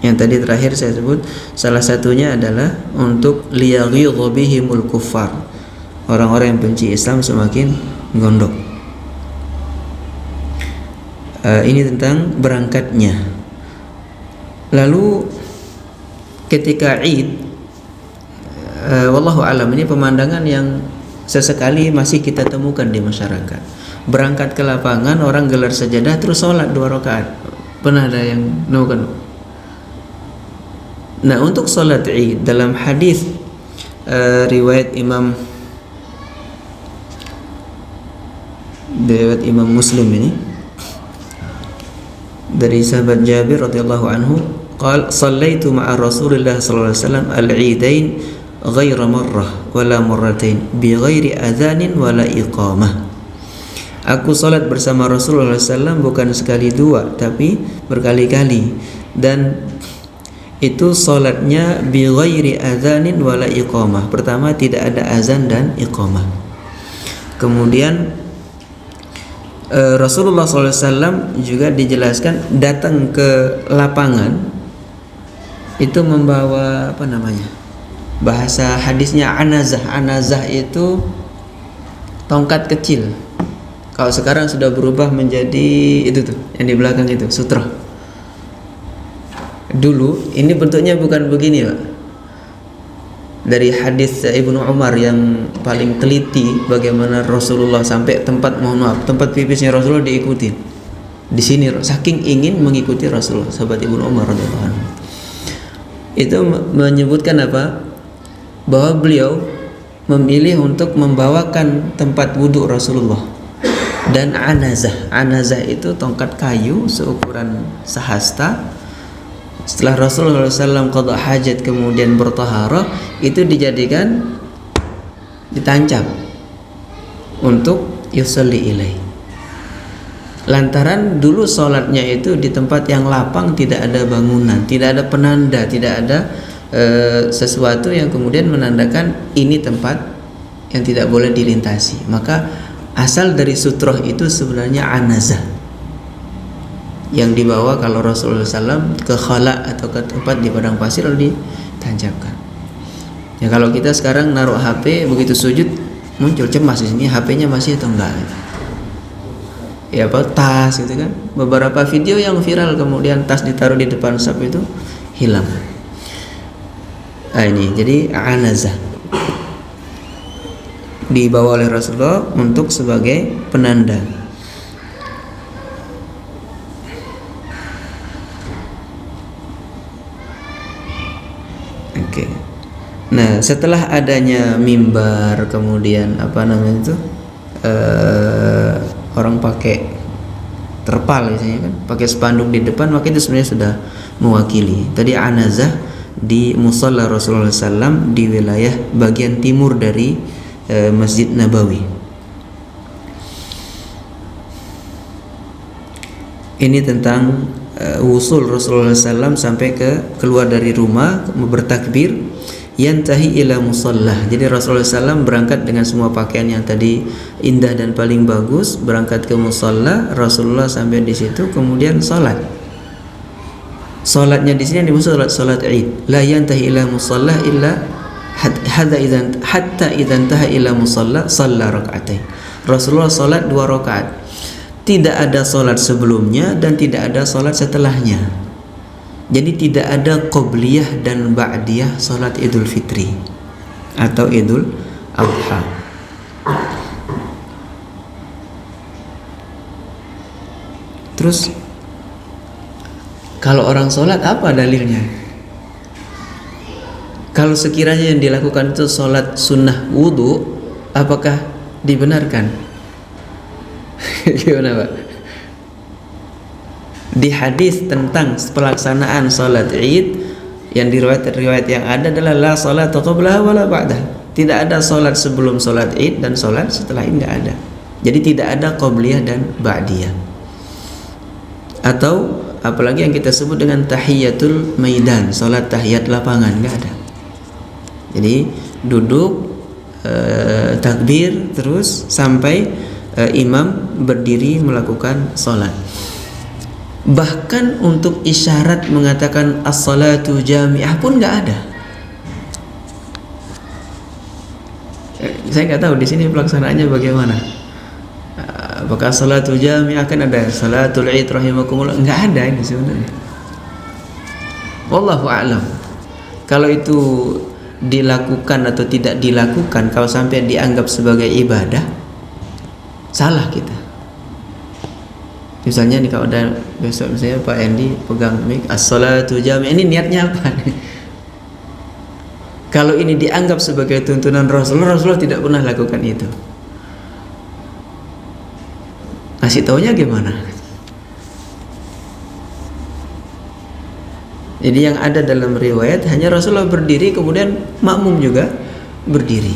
Yang tadi terakhir saya sebut, salah satunya adalah untuk liyaghidha bihimul kuffar, orang-orang yang benci Islam semakin gondok. Ini tentang berangkatnya. Lalu ketika Id, wallahu alam, ini pemandangan yang sesekali masih kita temukan di masyarakat. Berangkat ke lapangan, orang gelar sajadah terus sholat 2 rakaat. Pernah ada yang nemukan? Nah, untuk sholat Id dalam hadis riwayat Imam Muslim ini dari sahabat Jabir radhiyallahu anhu, qala shallaitu ma'a Rasulillah sallallahu alaihi wasallam al-Idain ghaira marrah wala marratain bi ghairi adzanin wala iqamah. Aku salat bersama Rasulullah SAW bukan sekali dua tapi berkali-kali, dan itu salatnya bi ghairi adzanin wala iqamah. Pertama tidak ada azan dan iqamah. Kemudian Rasulullah SAW juga dijelaskan datang ke lapangan itu membawa apa namanya, bahasa hadisnya anazah. Anazah itu tongkat kecil. Kalau sekarang sudah berubah menjadi itu tuh yang di belakang itu sutra. Dulu ini bentuknya bukan begini Pak. Dari hadis Ibnu Umar yang paling teliti bagaimana Rasulullah sampai tempat tempat pipisnya Rasulullah diikuti. Di sini saking ingin mengikuti Rasulullah, sahabat Ibnu Umar radhiyallahu anhu. Itu menyebutkan apa? Bahwa beliau memilih untuk membawakan tempat wudhu Rasulullah dan anazah. Anazah itu tongkat kayu seukuran sehasta. Setelah Rasulullah SAW qada hajat kemudian bertaharah, itu dijadikan ditancap untuk yusalli ilaih. Lantaran dulu sholatnya itu di tempat yang lapang, tidak ada bangunan, tidak ada penanda, tidak ada sesuatu yang kemudian menandakan ini tempat yang tidak boleh dilintasi. Maka asal dari sutroh itu sebenarnya anazah, yang dibawa kalau Rasulullah SAW ke khala atau ke tempat di padang pasir lalu ditancapkan. Ya kalau kita sekarang naruh HP begitu sujud muncul cemas di sini, HP-nya masih atau enggak? Ya apa tas gitu kan? Beberapa video yang viral kemudian tas ditaruh di depan saf itu hilang. Ini jadi anazah dibawa oleh Rasulullah untuk sebagai penanda. Oke. Nah, setelah adanya mimbar, kemudian apa namanya itu, orang pakai terpal misalnya kan, pakai spanduk di depan, maka itu sebenarnya sudah mewakili. Tadi anazah di musalla Rasulullah SAW di wilayah bagian timur dari Masjid Nabawi. Ini tentang wusul Rasulullah SAW sampai keluar dari rumah bertakbir, yantahi ila musallah. Jadi Rasulullah SAW berangkat dengan semua pakaian yang tadi indah dan paling bagus, berangkat ke musalla. Rasulullah sampai di situ kemudian salat. Salatnya di sini dimaksud salat Id. La yantahi ila musalla illa hatta idzan taha ila musalla shalla rak'atain. Rasulullah salat 2 rakaat. Tidak ada salat sebelumnya dan tidak ada salat setelahnya. Jadi tidak ada qobliyah dan ba'diyah salat Idul Fitri atau Idul Adha. Terus kalau orang sholat apa dalilnya? Kalau sekiranya yang dilakukan itu sholat sunnah wudu, apakah dibenarkan? Gimana Pak? Di hadis tentang pelaksanaan sholat Id, yang di riwayat yang ada adalah la sholata qablaha wala ba'daha. Tidak ada sholat sebelum sholat Id dan sholat setelah Id, tidak ada. Jadi tidak ada qobliyah dan ba'diyah. Atau apalagi yang kita sebut dengan tahiyatul maidan, sholat tahiyat lapangan, nggak ada. Jadi duduk, takbir terus sampai imam berdiri melakukan sholat. Bahkan untuk isyarat mengatakan as-salatu jami'ah pun nggak ada. Saya nggak tahu di sini pelaksanaannya bagaimana. Apakah salatu jami'ah, kan ada salatul Id rahimakumullah, nggak ada ini sebenarnya. Wallahu a'lam. Kalau itu dilakukan atau tidak dilakukan, kalau sampai dianggap sebagai ibadah, salah kita. Misalnya nih, kalau ada besok misalnya Pak Endi pegang mic, as-salatu jami'ah, ini niatnya apa nih? Kalau ini dianggap sebagai tuntunan Rasulullah tidak pernah lakukan itu. Kasih taunya gimana? Jadi yang ada dalam riwayat hanya Rasulullah berdiri, kemudian makmum juga berdiri.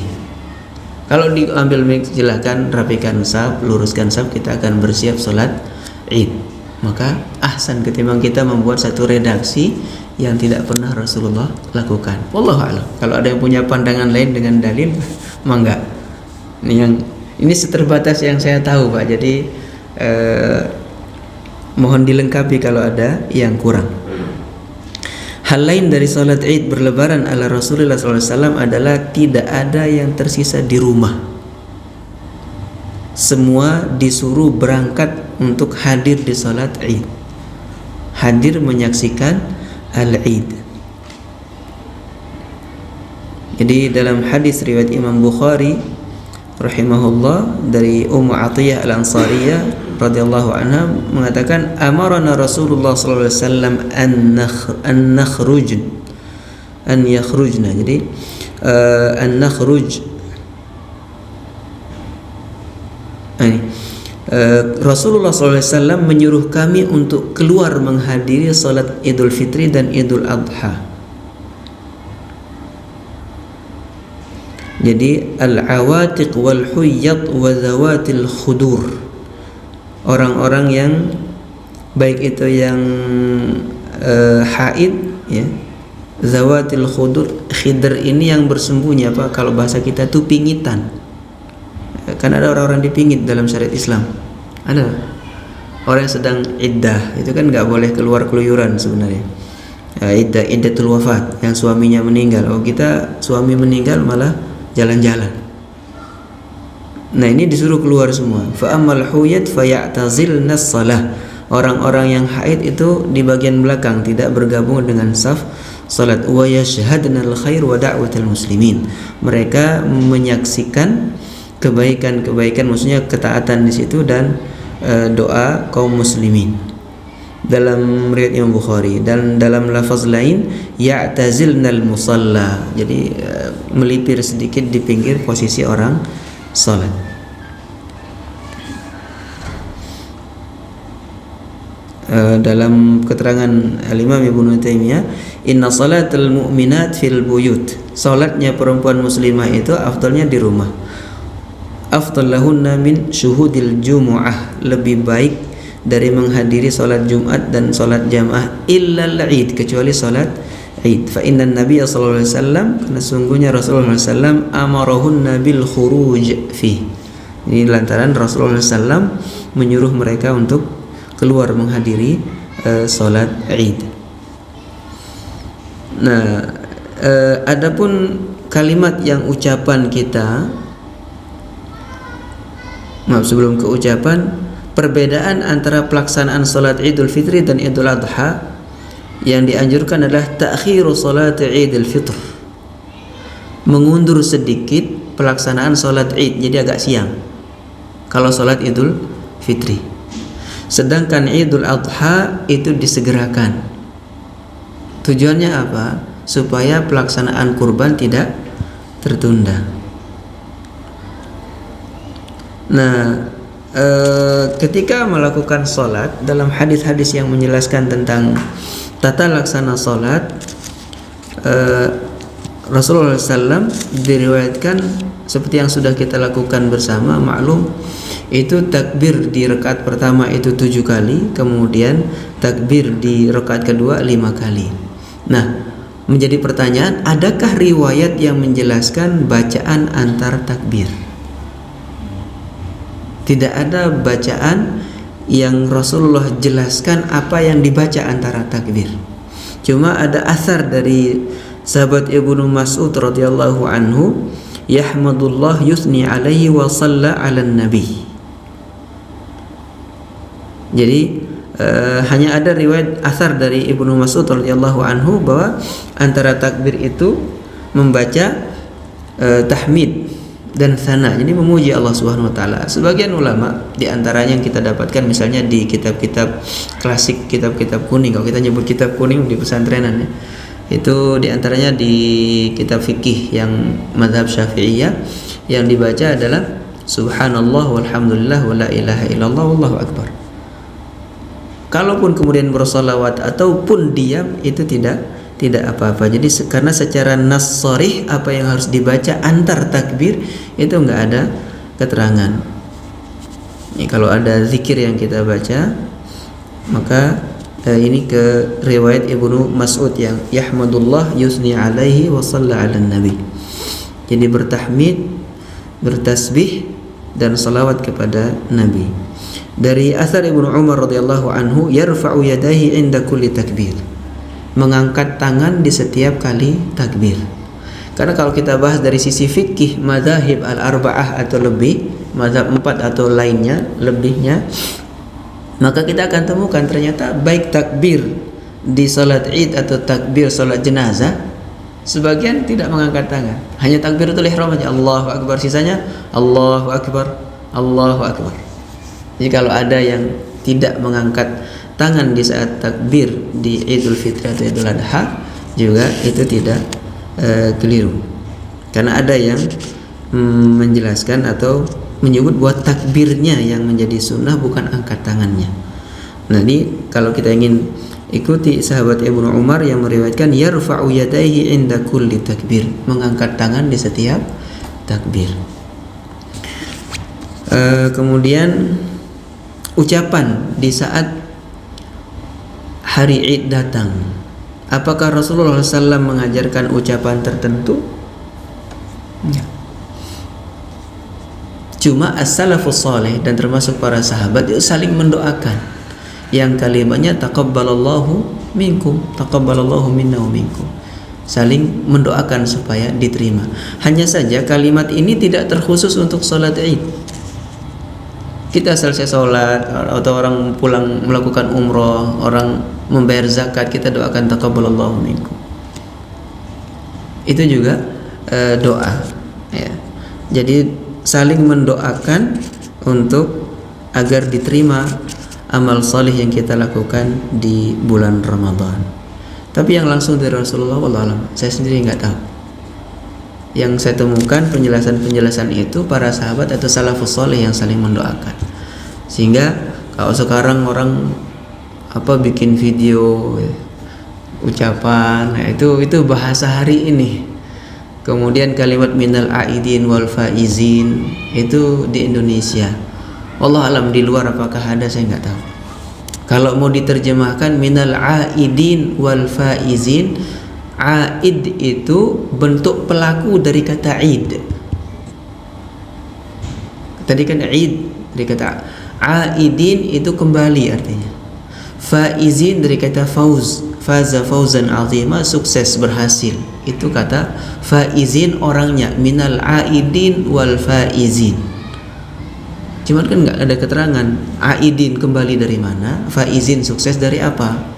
Kalau diambil mic, silakan rapikan saf, luruskan saf, kita akan bersiap sholat Id. Maka ahsan ketimbang kita membuat satu redaksi yang tidak pernah Rasulullah lakukan. Wallahu a'lam. Kalau ada yang punya pandangan lain dengan dalil, mangga. Ini seterbatas yang saya tahu Pak. Jadi mohon dilengkapi kalau ada yang kurang. Hal lain dari salat Id berlebaran ala Rasulullah SAW adalah tidak ada yang tersisa di rumah. Semua disuruh berangkat untuk hadir di salat Id, hadir menyaksikan al-Id. Jadi dalam hadis riwayat Imam Bukhari rahimahullah dari Ummu Atiyah al-Ansariyah radhiyallahu anha mengatakan, amarana Rasulullah sallallahu alaihi wasallam an yakhrujna. Jadi an nakhruj, Rasulullah sallallahu alaihi wasallam menyuruh kami untuk keluar menghadiri salat Idul Fitri dan Idul Adha. Jadi al-awatiq wal huyyat wa zawatil khudur, orang-orang yang baik itu yang haid ya, zawatil khudur, khidr ini yang bersembunyi, apa kalau bahasa kita tuh pingitan. Kan ada orang-orang dipingit dalam syariat Islam. Ada orang yang sedang iddah, itu kan nggak boleh keluar keluyuran sebenarnya. Iddatul wafat, yang suaminya meninggal. Oh, kita suami meninggal malah jalan-jalan. Nah, ini disuruh keluar semua. Fa ammal huyat fayatazilna shalah. Orang-orang yang haid itu di bagian belakang, tidak bergabung dengan saf salat. Wa yashhadna al-khair wa da'watal muslimin. Mereka menyaksikan kebaikan-kebaikan, maksudnya ketaatan di situ dan doa kaum muslimin. Dalam riwayat Imam Bukhari dan dalam lafaz lain ya'tazilnal musalla, jadi melipir sedikit di pinggir posisi orang salat. Dalam keterangan Al-Imam Ibnu Taimiyah, inna salatal mu'minat fil buyut, salatnya perempuan muslimah itu afdalnya di rumah. Afdallahunna min syuhudil jumu'ah, lebih baik dari menghadiri salat Jumat dan salat jamaah, illa al-Id, kecuali salat Id. Fa inna Nabiy sallallahu alaihi wasallam, karena sungguhnya Rasulullah sallallahu alaihi wasallam amarahunna bil khuruj fi. Ini lantaran Rasulullah sallallahu alaihi wasallam menyuruh mereka untuk keluar menghadiri salat Id. Nah, adapun kalimat yang ucapan kita, sebelum ke ucapan, perbedaan antara pelaksanaan salat Idul Fitri dan Idul Adha, yang dianjurkan adalah ta'khiru salat Idul Fitr, mengundur sedikit pelaksanaan salat Id, jadi agak siang kalau salat Idul Fitri. Sedangkan Idul Adha itu disegerakan. Tujuannya apa? Supaya pelaksanaan kurban tidak tertunda. Nah, ketika melakukan salat, dalam hadis-hadis yang menjelaskan tentang tata laksana salat, Rasulullah SAW diriwayatkan seperti yang sudah kita lakukan bersama, maklum, itu takbir di rakaat pertama itu 7 kali, kemudian takbir di rakaat kedua 5 kali. Nah, menjadi pertanyaan, adakah riwayat yang menjelaskan bacaan antar takbir? Tidak ada bacaan yang Rasulullah jelaskan apa yang dibaca antara takbir. Cuma ada asar dari sahabat Ibnu Mas'ud radhiyallahu anhu, yahmadullah yusni alaihi wa shalla 'alan nabi. Jadi hanya ada riwayat asar dari Ibnu Mas'ud radhiyallahu anhu bahwa antara takbir itu membaca tahmid dan tsana, jadi memuji Allah Subhanahu wa taala. Sebagian ulama di antaranya yang kita dapatkan misalnya di kitab-kitab klasik, kitab-kitab kuning, kalau kita nyebut kitab kuning di pesantrenan ya, itu di antaranya di kitab fikih yang mazhab Syafi'iyah, yang dibaca adalah subhanallah walhamdulillah wala ilaha illallah wallahu akbar. Kalaupun kemudian bersolawat ataupun diam, itu tidak apa-apa. Jadi karena secara nas sharih apa yang harus dibaca antar takbir itu enggak ada keterangan. Ini kalau ada zikir yang kita baca, maka ini ke riwayat Ibnu Mas'ud yang yahmadullah yusni alaihi wa shalla 'alan nabi. Jadi bertahmid, bertasbih dan salawat kepada Nabi. Dari asar Ibnu Umar radhiyallahu anhu, yarfa'u yadayhi 'inda kulli takbir, mengangkat tangan di setiap kali takbir. Karena kalau kita bahas dari sisi fikih mazhab al-arba'ah atau lebih, mazhab 4 atau lainnya, lebihnya, maka kita akan temukan ternyata baik takbir di salat Id atau takbir salat jenazah, sebagian tidak mengangkat tangan, hanya takbiratul ihram aja, Allahu akbar, sisanya Allahu akbar, Allahu akbar. Jadi kalau ada yang tidak mengangkat tangan di saat takbir di Idul Fitri atau Idul Adha, juga itu tidak keliru. Karena ada yang menjelaskan atau menyebut bahwa takbirnya yang menjadi sunnah, bukan angkat tangannya. Nah, ini kalau kita ingin ikuti sahabat Ibnu Umar yang meriwayatkan yarfa'u yadayhi 'inda kulli takbir, mengangkat tangan di setiap takbir. Kemudian ucapan di saat hari Id datang, apakah Rasulullah SAW mengajarkan ucapan tertentu? Ya. Cuma as-salafus salih dan termasuk para sahabat itu saling mendoakan, yang kalimatnya taqabbalallahu minkum, taqabbalallahu minna wa minkum, saling mendoakan supaya diterima. Hanya saja kalimat ini tidak terkhusus untuk salat Id. Kita selesai sholat atau orang pulang melakukan umroh, orang membayar zakat, kita doakan taqabbalallahu minkum. itu juga doa ya. Jadi saling mendoakan untuk agar diterima amal soleh yang kita lakukan di bulan Ramadan. Tapi yang langsung dari Rasulullah, wallahu alam, saya sendiri nggak tahu. Yang saya temukan penjelasan itu para sahabat atau salafus soleh yang saling mendoakan. Sehingga kalau sekarang orang bikin video ucapan, nah itu bahasa hari ini. Kemudian kalimat minal aidin wal faizin itu di Indonesia. Wallahu alam, di luar apakah ada, saya nggak tahu. Kalau mau diterjemahkan minal aidin wal faizin, aid itu bentuk pelaku dari kata id. Tadi kan id dari kata aidin itu kembali artinya. Faizin dari kata fauz, faza fauzan azima, sukses, berhasil. Itu kata faizin orangnya, minal aidin wal faizin. Cuman kan nggak ada keterangan aidin kembali dari mana, faizin sukses dari apa.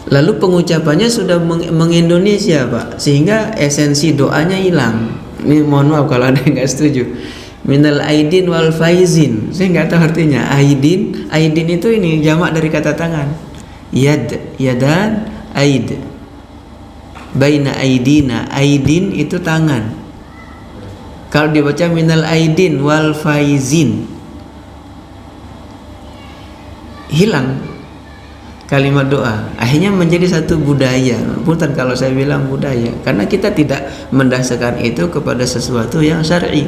Lalu pengucapannya sudah mengindonesia Pak, sehingga esensi doanya hilang. Ini mohon maaf kalau ada yang nggak setuju. Minal aidin wal faizin, saya nggak tahu artinya. Aidin itu ini jamak dari kata tangan. Yad, yadan, aid. Baina aidina, aidin itu tangan. Kalau dibaca minal aidin wal faizin, hilang kalimat doa. Akhirnya menjadi satu budaya. Bukan kalau saya bilang budaya, karena kita tidak mendasarkan itu kepada sesuatu yang syar'i.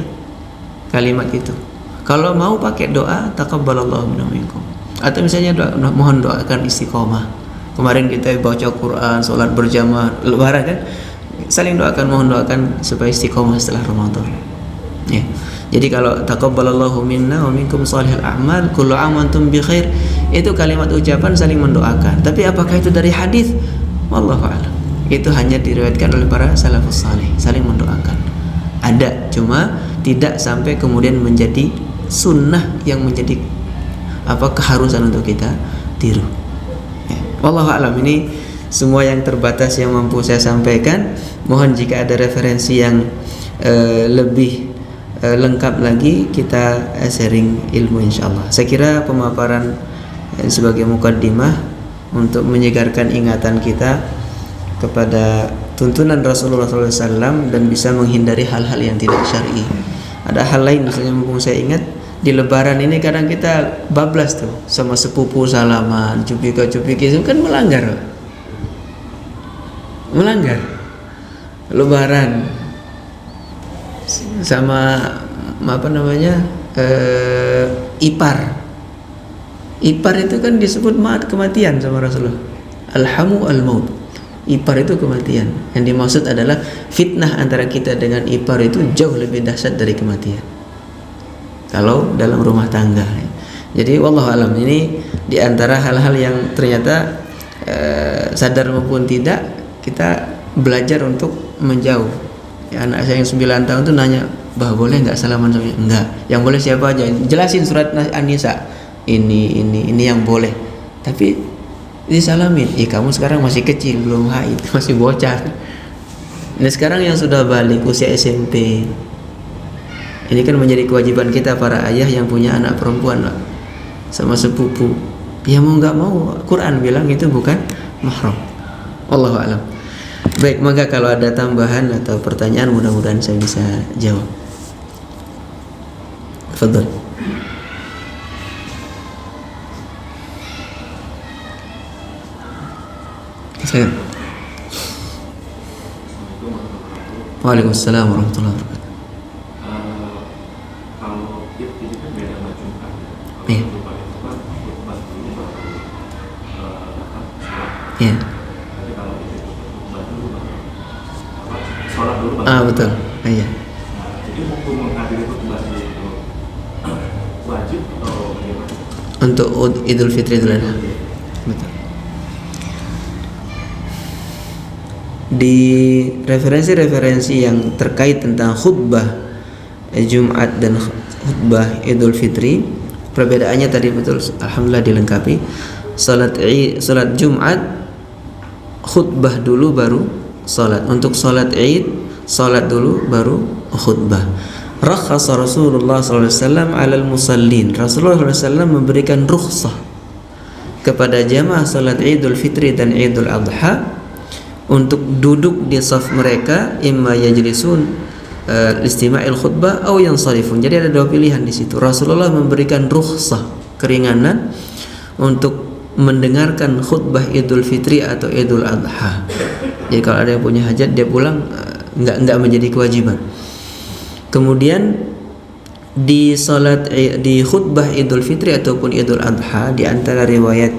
Kalimat itu. Kalau mau pakai doa, taqabbalallahu minna minkum. Atau misalnya mohon doakan istiqomah. Kemarin kita baca Quran, sholat berjamaah, lebaran kan, saling doakan, mohon doakan supaya istiqomah setelah Ramadan. Ya. Jadi kalau taqabbalallahu minna wa minkum shalihal a'mal, kullu 'am wa antum bi khair, itu kalimat ucapan saling mendoakan. Tapi apakah itu dari hadis? Wallahu a'lam. Itu hanya diriwayatkan oleh para salafus saleh, saling mendoakan. Ada, cuma tidak sampai kemudian menjadi sunnah yang menjadi keharusan untuk kita tiru. Ya. Wallahu a'lam. Ini semua yang terbatas yang mampu saya sampaikan. Mohon jika ada referensi yang lebih lengkap lagi, kita sharing ilmu insyaallah. Saya kira pemaparan sebagai mukaddimah untuk menyegarkan ingatan kita kepada tuntunan Rasulullah SAW dan bisa menghindari hal-hal yang tidak syar'i. Ada hal lain, misalnya mumpung saya ingat, di lebaran ini kadang kita bablas tuh sama sepupu salaman, cupika-cupiki, itu kan melanggar lebaran. Sama ipar itu kan disebut kematian sama Rasulullah. Alhamu al-maut, ipar itu kematian. Yang dimaksud adalah fitnah antara kita dengan ipar itu jauh lebih dahsyat dari kematian kalau dalam rumah tangga. Jadi wallahu alam, ini diantara hal-hal yang ternyata sadar maupun tidak kita belajar untuk menjauh. Ya, anak saya yang 9 tahun tuh nanya, "Bah, boleh nggak salaman sama?" Enggak. Yang boleh siapa aja? Jelasin surat An-Nisa. Ini yang boleh. Tapi disalamin. Kamu sekarang masih kecil, belum haid, masih bocah. Nah, sekarang yang sudah balik usia SMP. Ini kan menjadi kewajiban kita para ayah yang punya anak perempuan, Pak. Sama sepupu. Ya mau nggak mau, Quran bilang itu bukan mahram. Wallahu a'lam. Baik, maka kalau ada tambahan atau pertanyaan mudah-mudahan saya bisa jawab. Tafadhol. Saya. Waalaikumsalam warahmatullahi wabarakatuh. Kalau ini kan beda sama Jumat. Iya. Iya. Betul. Iya. Jadi hukum menghadiri khutbah itu wajib atau bagaimana? Untuk Idul Fitri Idul Adha. Betul. Di referensi-referensi yang terkait tentang khutbah Jumat dan khutbah Idul Fitri, perbedaannya tadi betul, alhamdulillah dilengkapi. Salat Jumat khutbah dulu baru salat. Untuk salat Id, salat dulu baru khutbah. Rakhasa Rasulullah SAW alal musallin. Rasulullah SAW memberikan rukhsah kepada jamaah salat Idul Fitri dan Idul Adha untuk duduk di saf mereka, imma yajlisun istima'il khutbah atau yansarifun. Jadi ada dua pilihan di situ. Rasulullah memberikan rukhsah, keringanan untuk mendengarkan khutbah Idul Fitri atau Idul Adha. Jadi kalau ada yang punya hajat dia pulang, enggak menjadi kewajiban. Kemudian di khutbah Idul Fitri ataupun Idul Adha, di antara riwayat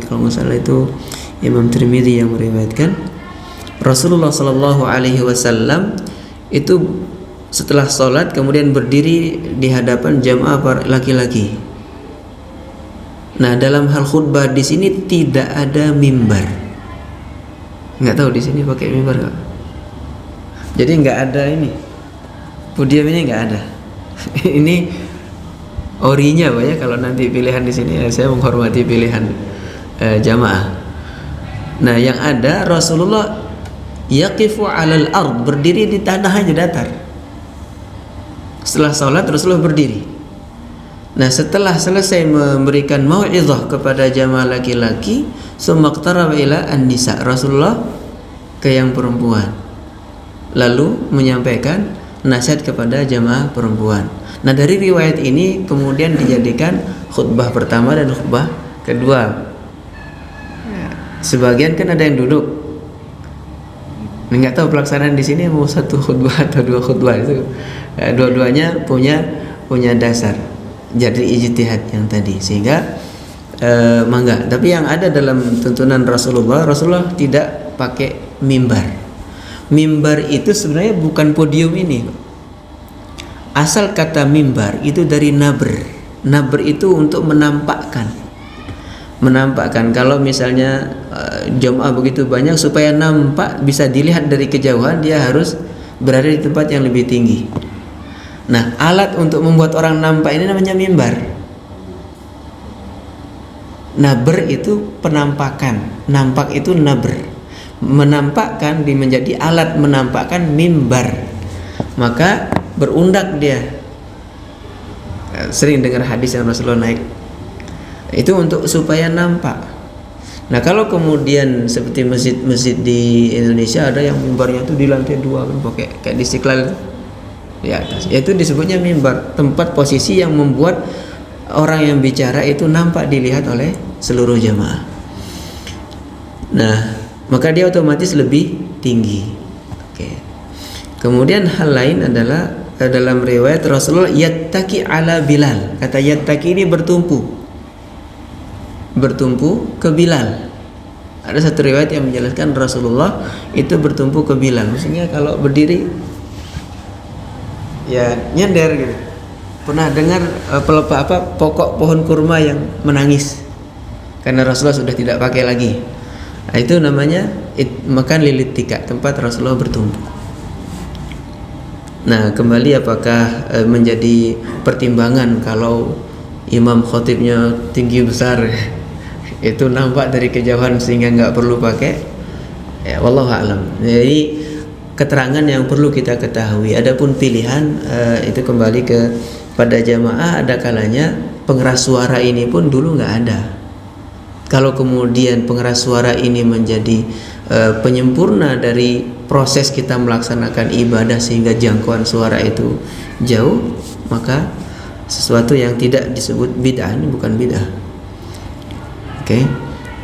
kalau nggak salah itu Imam Tirmidzi yang meriwayatkan, Rasulullah Shallallahu Alaihi Wasallam itu setelah sholat kemudian berdiri di hadapan jamaah para laki-laki. Nah, dalam hal khutbah di sini tidak ada mimbar. Nggak tahu di sini pakai mimbar nggak? Jadi nggak ada ini. Podium ini nggak ada. Ini orinya Pak ya. Kalau nanti pilihan di sini saya menghormati pilihan jamaah. Nah, yang ada Rasulullah yaqifu 'alal ard, berdiri di tanah aja datar. Setelah salat Rasulullah berdiri. Nah, setelah selesai memberikan mau'izah kepada jamaah laki-laki, sumaqtaraba ila an-nisa, Rasulullah ke yang perempuan. Lalu menyampaikan nasihat kepada jamaah perempuan. Nah, dari riwayat ini kemudian dijadikan khutbah pertama dan khutbah kedua. Sebagian kan ada yang duduk. Nggak tahu pelaksanaan di sini mau satu khutbah atau dua khutbah, itu dua-duanya punya dasar. Jadi ijtihad yang tadi, sehingga mangga. Tapi yang ada dalam tuntunan Rasulullah tidak pakai mimbar. Mimbar itu sebenarnya bukan podium ini. Asal kata mimbar itu dari nabr. Nabr itu untuk menampakkan. Kalau misalnya jamaah begitu banyak, supaya nampak bisa dilihat dari kejauhan, dia harus berada di tempat yang lebih tinggi. Nah, alat untuk membuat orang nampak ini namanya mimbar. Nabr itu penampakan, nampak itu nabr. Menampakkan menjadi alat menampakkan mimbar. Maka berundak dia. Sering dengar hadis yang Rasulullah naik. Itu untuk supaya nampak. Nah, kalau kemudian seperti masjid-masjid di Indonesia ada yang mimbarnya itu di lantai 2 kan, pakai kayak di Istiqlal di atas. Itu disebutnya mimbar, tempat posisi yang membuat orang yang bicara itu nampak dilihat oleh seluruh jamaah. Nah, maka dia otomatis lebih tinggi. Oke. Kemudian hal lain adalah dalam riwayat Rasulullah yattaki ala Bilal. Kata yattaki ini bertumpu ke Bilal. Ada satu riwayat yang menjelaskan Rasulullah itu bertumpu ke Bilal. Maksudnya kalau berdiri ya nyender gitu. Pernah dengar pokok pohon kurma yang menangis karena Rasulullah sudah tidak pakai lagi. Nah, itu namanya makan lilit tika, tempat Rasulullah bertumpu. Nah, kembali apakah menjadi pertimbangan kalau imam khotibnya tinggi besar itu nampak dari kejauhan sehingga nggak perlu pakai? Ya, wallahu a'lam. Jadi keterangan yang perlu kita ketahui. Adapun pilihan itu kembali pada jamaah. Ada kalanya pengeras suara ini pun dulu nggak ada. Kalau kemudian pengeras suara ini menjadi penyempurna dari proses kita melaksanakan ibadah sehingga jangkauan suara itu jauh, maka sesuatu yang tidak disebut bid'ah ini bukan bid'ah. Oke.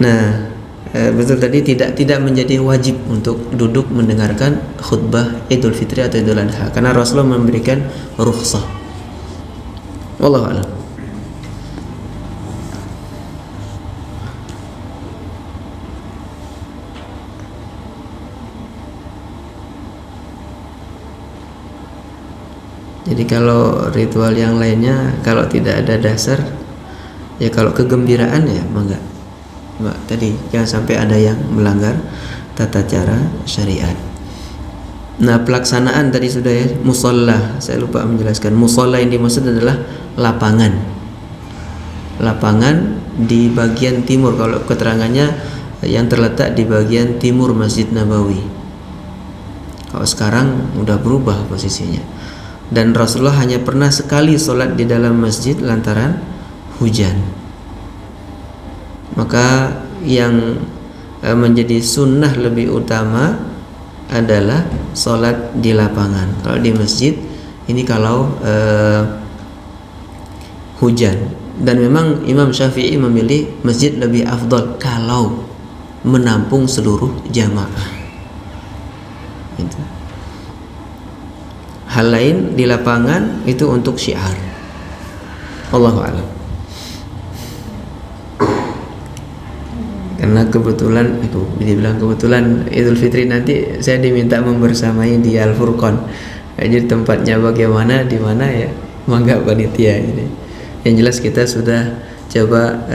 Nah, betul tadi tidak menjadi wajib untuk duduk mendengarkan khutbah Idul Fitri atau Idul Adha karena Rasulullah memberikan rukhsah. Wallahu a'lam. Jadi kalau ritual yang lainnya kalau tidak ada dasar, ya kalau kegembiraan ya mangga. Tadi jangan sampai ada yang melanggar tata cara syariat. Nah, pelaksanaan tadi sudah ya, musalla. Saya lupa menjelaskan. Musalla yang dimaksud adalah lapangan. Lapangan di bagian timur, kalau keterangannya yang terletak di bagian timur Masjid Nabawi. Kalau sekarang udah berubah posisinya. Dan Rasulullah hanya pernah sekali sholat di dalam masjid lantaran hujan. Maka yang menjadi sunnah lebih utama adalah sholat di lapangan. Kalau di masjid ini kalau hujan. Dan memang Imam Syafi'i memilih masjid lebih afdal kalau menampung seluruh jamaah. Gitu. Hal lain di lapangan itu untuk syiar. Wallahu a'lam. Karena kebetulan dibilang kebetulan Idul Fitri nanti saya diminta membersamai di Al Furqon. Jadi tempatnya bagaimana, di mana ya, mangga panitia ini. Yang jelas kita sudah coba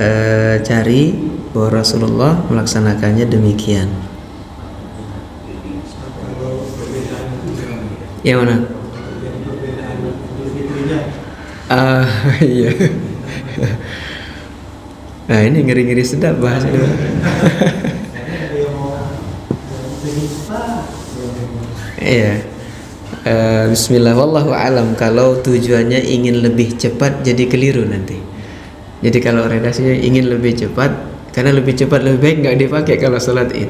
cari bahwa Rasulullah melaksanakannya demikian. Yang mana? Iya. Nah ini ngeri-ngeri sedap bahasanya. Iya. Bismillah, wallahu alam. Kalau tujuannya ingin lebih cepat jadi keliru nanti. Jadi kalau redaksinya ingin lebih cepat, karena lebih cepat lebih baik nggak dipakai kalau sholat id.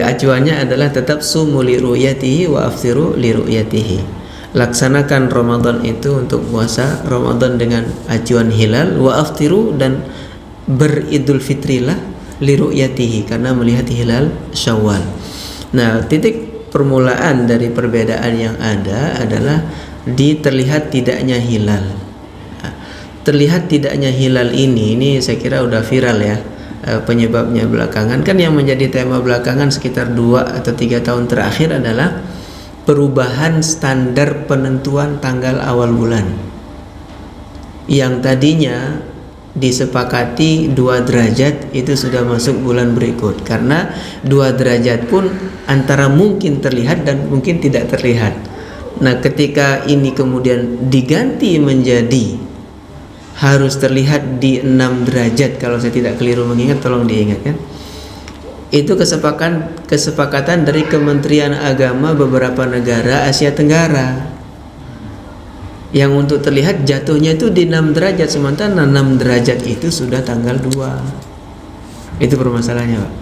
Acuannya adalah tetap sumu li ru'yatihi wa aftiru li ru'yatihi. Laksanakan Ramadan itu untuk puasa Ramadan dengan acuan hilal, wa aftiru, dan beridul fitrilah li ru'yatihi karena melihat hilal Syawal. Nah, titik permulaan dari perbedaan yang ada adalah di terlihat tidaknya hilal. Terlihat tidaknya hilal ini saya kira udah viral ya. Penyebabnya belakangan kan, yang menjadi tema belakangan sekitar 2 atau 3 tahun terakhir adalah perubahan standar penentuan tanggal awal bulan. Yang tadinya disepakati 2 derajat itu sudah masuk bulan berikut, karena 2 derajat pun antara mungkin terlihat dan mungkin tidak terlihat. Nah, ketika ini kemudian diganti menjadi harus terlihat di 6 derajat, kalau saya tidak keliru mengingat, tolong diingatkan. Itu kesepakatan dari Kementerian Agama beberapa negara Asia Tenggara, yang untuk terlihat jatuhnya itu di 6 derajat, sementara 6 derajat itu sudah tanggal 2. Itu permasalahannya, Pak.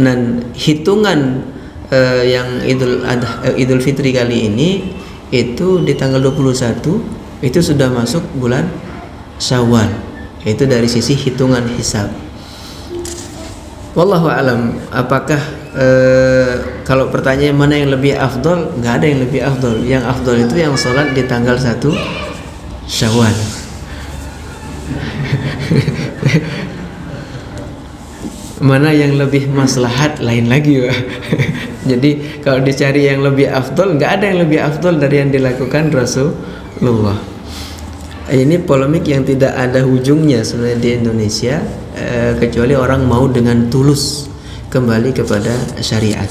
Dan hitungan yang Idul Fitri kali ini itu di tanggal 21 itu sudah masuk bulan Syawal. Itu dari sisi hitungan hisab. Wallahu alam. Apakah kalau pertanyaan mana yang lebih afdol? Nggak ada yang lebih afdol. Yang afdol itu yang sholat di tanggal 1 Syawal. Mana yang lebih maslahat lain lagi, Pak. Jadi kalau dicari yang lebih afdol, nggak ada yang lebih afdol dari yang dilakukan Rasulullah. Ini polemik yang tidak ada ujungnya sebenarnya di Indonesia, kecuali orang mau dengan tulus kembali kepada syariat.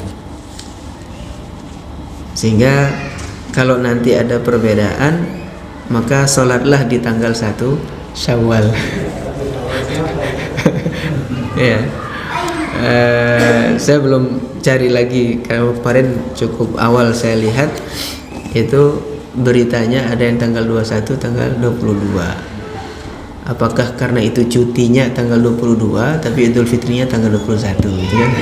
Sehingga kalau nanti ada perbedaan, maka sholatlah di tanggal 1 Syawal. Ya. Saya belum cari lagi, kalau kemarin cukup awal saya lihat itu beritanya ada yang tanggal 21, tanggal 22. Apakah karena itu cutinya tanggal 22 tapi Idul Fitrinya tanggal 21 gitu kan?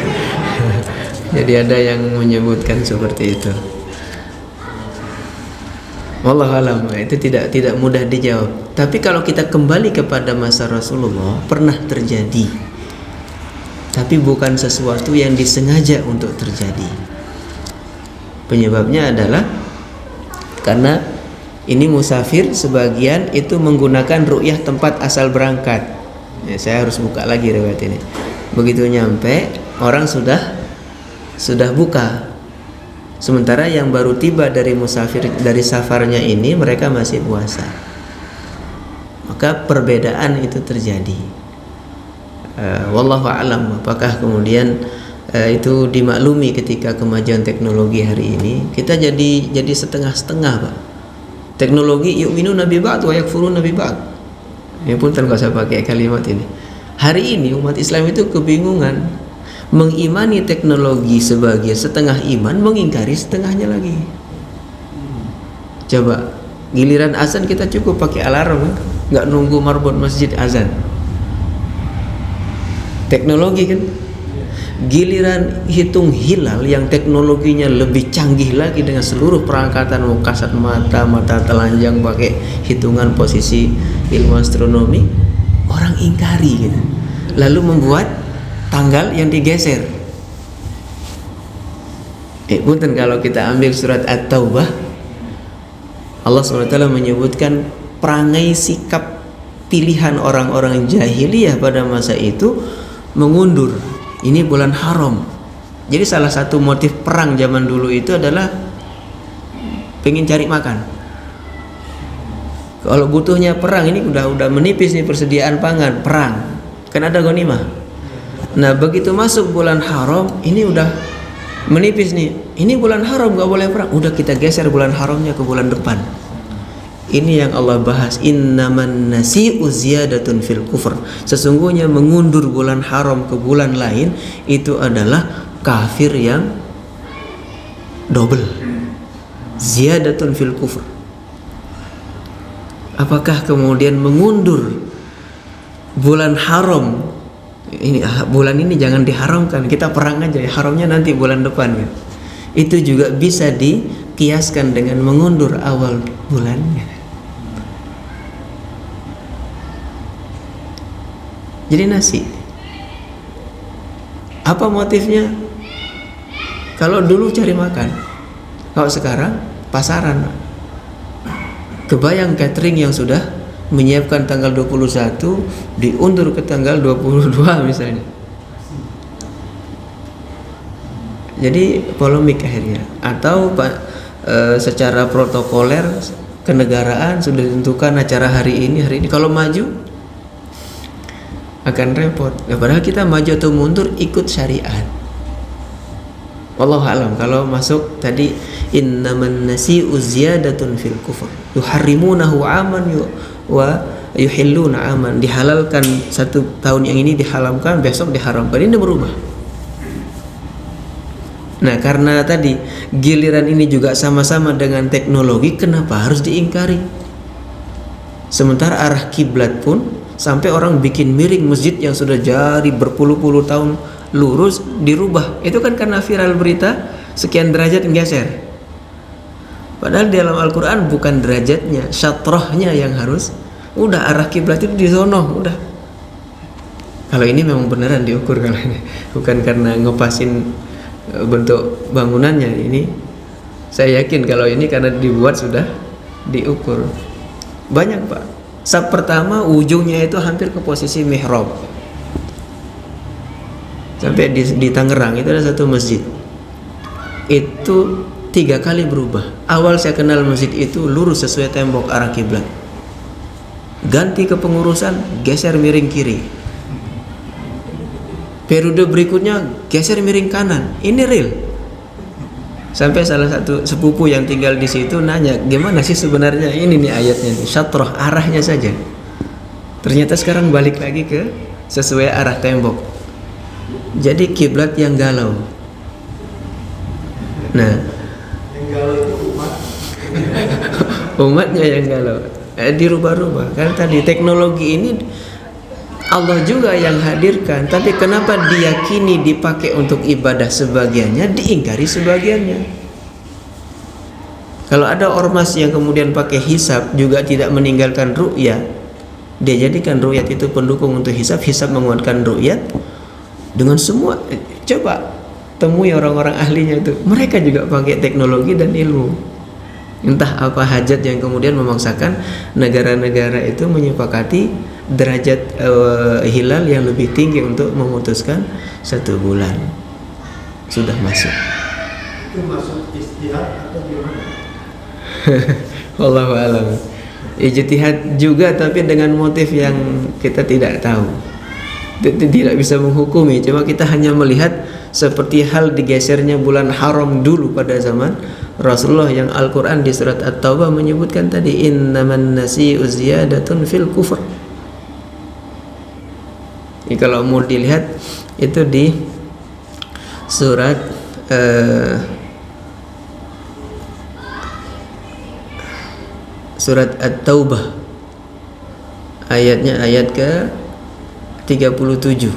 Jadi ada yang menyebutkan seperti itu. Wallahu alam, itu tidak mudah dijawab. Tapi kalau kita kembali kepada masa Rasulullah, pernah terjadi. Tapi bukan sesuatu yang disengaja untuk terjadi. Penyebabnya adalah karena ini musafir sebagian itu menggunakan ru'yah tempat asal berangkat. Ya, saya harus buka lagi riwayat ini. Begitu nyampe, orang sudah buka. Sementara yang baru tiba dari musafir, dari safarnya ini, mereka masih puasa. Maka perbedaan itu terjadi. Wallahu a'lam. Apakah kemudian itu dimaklumi ketika kemajuan teknologi hari ini? Kita jadi setengah-setengah, Pak. Teknologi yu'minuna bi ba'd wa yakfuruna bi ba'd. Ya pun tanpa saya pakai kalimat ini. Hari ini umat Islam itu kebingungan mengimani teknologi sebagai setengah iman, mengingkari setengahnya lagi. Coba giliran azan kita cukup pakai alarm, nggak nunggu marbot masjid azan. Teknologi kan. Giliran hitung hilal yang teknologinya lebih canggih lagi dengan seluruh perangkatan, mau kasat mata, mata telanjang, pakai hitungan posisi ilmu astronomi, orang ingkari gitu. Lalu membuat tanggal yang digeser. Punten, kalau kita ambil surat At-Taubah, Allah SWT menyebutkan perangai sikap pilihan orang-orang jahiliyah pada masa itu mengundur. Ini bulan haram. Jadi salah satu motif perang zaman dulu itu adalah pengen cari makan. Kalau butuhnya perang, ini udah menipis nih persediaan pangan, perang. Kan ada ghanimah. Nah, begitu masuk bulan haram, ini udah menipis nih. Ini bulan haram, nggak boleh perang. Udah kita geser bulan haramnya ke bulan depan. Ini yang Allah bahas, innaman nasi'u ziyadatun fil kufr. Sesungguhnya mengundur bulan haram ke bulan lain itu adalah kafir yang double. Ziyadatun fil kufr. Apakah kemudian mengundur bulan haram, ini bulan ini jangan diharamkan, kita perang aja ya, haramnya nanti bulan depan ya. Itu juga bisa dikiaskan dengan mengundur awal bulannya. Jadi nasi, apa motifnya? Kalau dulu cari makan, kalau sekarang pasaran. Kebayang catering yang sudah menyiapkan tanggal 21 diundur ke tanggal 22 misalnya. Jadi polemik akhirnya. Atau secara protokoler kenegaraan sudah ditentukan acara hari ini, kalau maju akan repot. Nah, padahal kita maju atau mundur ikut syariat. Wallahu a'lam. Kalau masuk tadi innaman nasi'u ziyadatun fil kufur. Yuharrimunahu aman wa yuhilluna aman. Dihalalkan satu tahun yang ini diharamkan, besok diharamkan. Ini berubah. Nah, karena tadi giliran ini juga sama-sama dengan teknologi, kenapa harus diingkari? Sementara arah kiblat pun sampai orang bikin miring masjid yang sudah jadi berpuluh-puluh tahun lurus dirubah. Itu kan karena viral berita sekian derajat geser. Padahal di dalam Al-Quran bukan derajatnya, syatrahnya yang harus. Udah arah kiblat itu di sono, udah. Kalau ini memang beneran diukur, kalau ini bukan karena ngepasin bentuk bangunannya. Ini saya yakin kalau ini karena dibuat sudah diukur. Banyak Pak. Sab pertama ujungnya itu hampir ke posisi mihrab. Sampai di Tangerang itu ada satu masjid. Itu 3 kali berubah. Awal saya kenal masjid itu lurus sesuai tembok arah kiblat. Ganti kepengurusan, geser miring kiri. Periode berikutnya geser miring kanan. Ini real. Sampai salah satu sepupu yang tinggal di situ nanya, gimana sih sebenarnya ini nih ayatnya nih, syatrah, arahnya saja. Ternyata sekarang balik lagi ke sesuai arah tembok. Jadi kiblat yang galau. Nah, yang galau itu umatnya yang galau. Dirubah-rubah. Karena tadi teknologi ini Allah juga yang hadirkan, tapi kenapa diyakini dipakai untuk ibadah sebagiannya, diingkari sebagiannya? Kalau ada ormas yang kemudian pakai hisab juga tidak meninggalkan ru'yah, dia jadikan ru'yat itu pendukung untuk hisab, hisab menguatkan ru'yat dengan semua. Coba temui orang-orang ahlinya itu, mereka juga pakai teknologi dan ilmu. Entah apa hajat yang kemudian memaksakan negara-negara itu menyepakati derajat hilal yang lebih tinggi untuk memutuskan 1 bulan sudah masuk. itu masuk istihad atau gimana? Wallahu a'lam. Ijtihad juga tapi dengan motif yang kita tidak tahu. Tidak bisa menghukumi, cuma kita hanya melihat seperti hal digesernya bulan haram dulu pada zaman Rasulullah yang Al-Quran di surat At-Taubah menyebutkan tadi innaman nasi'u ziyadatun fil kufr. Jadi kalau mau dilihat itu di surat surat At-Taubah, ayatnya ayat ke 37.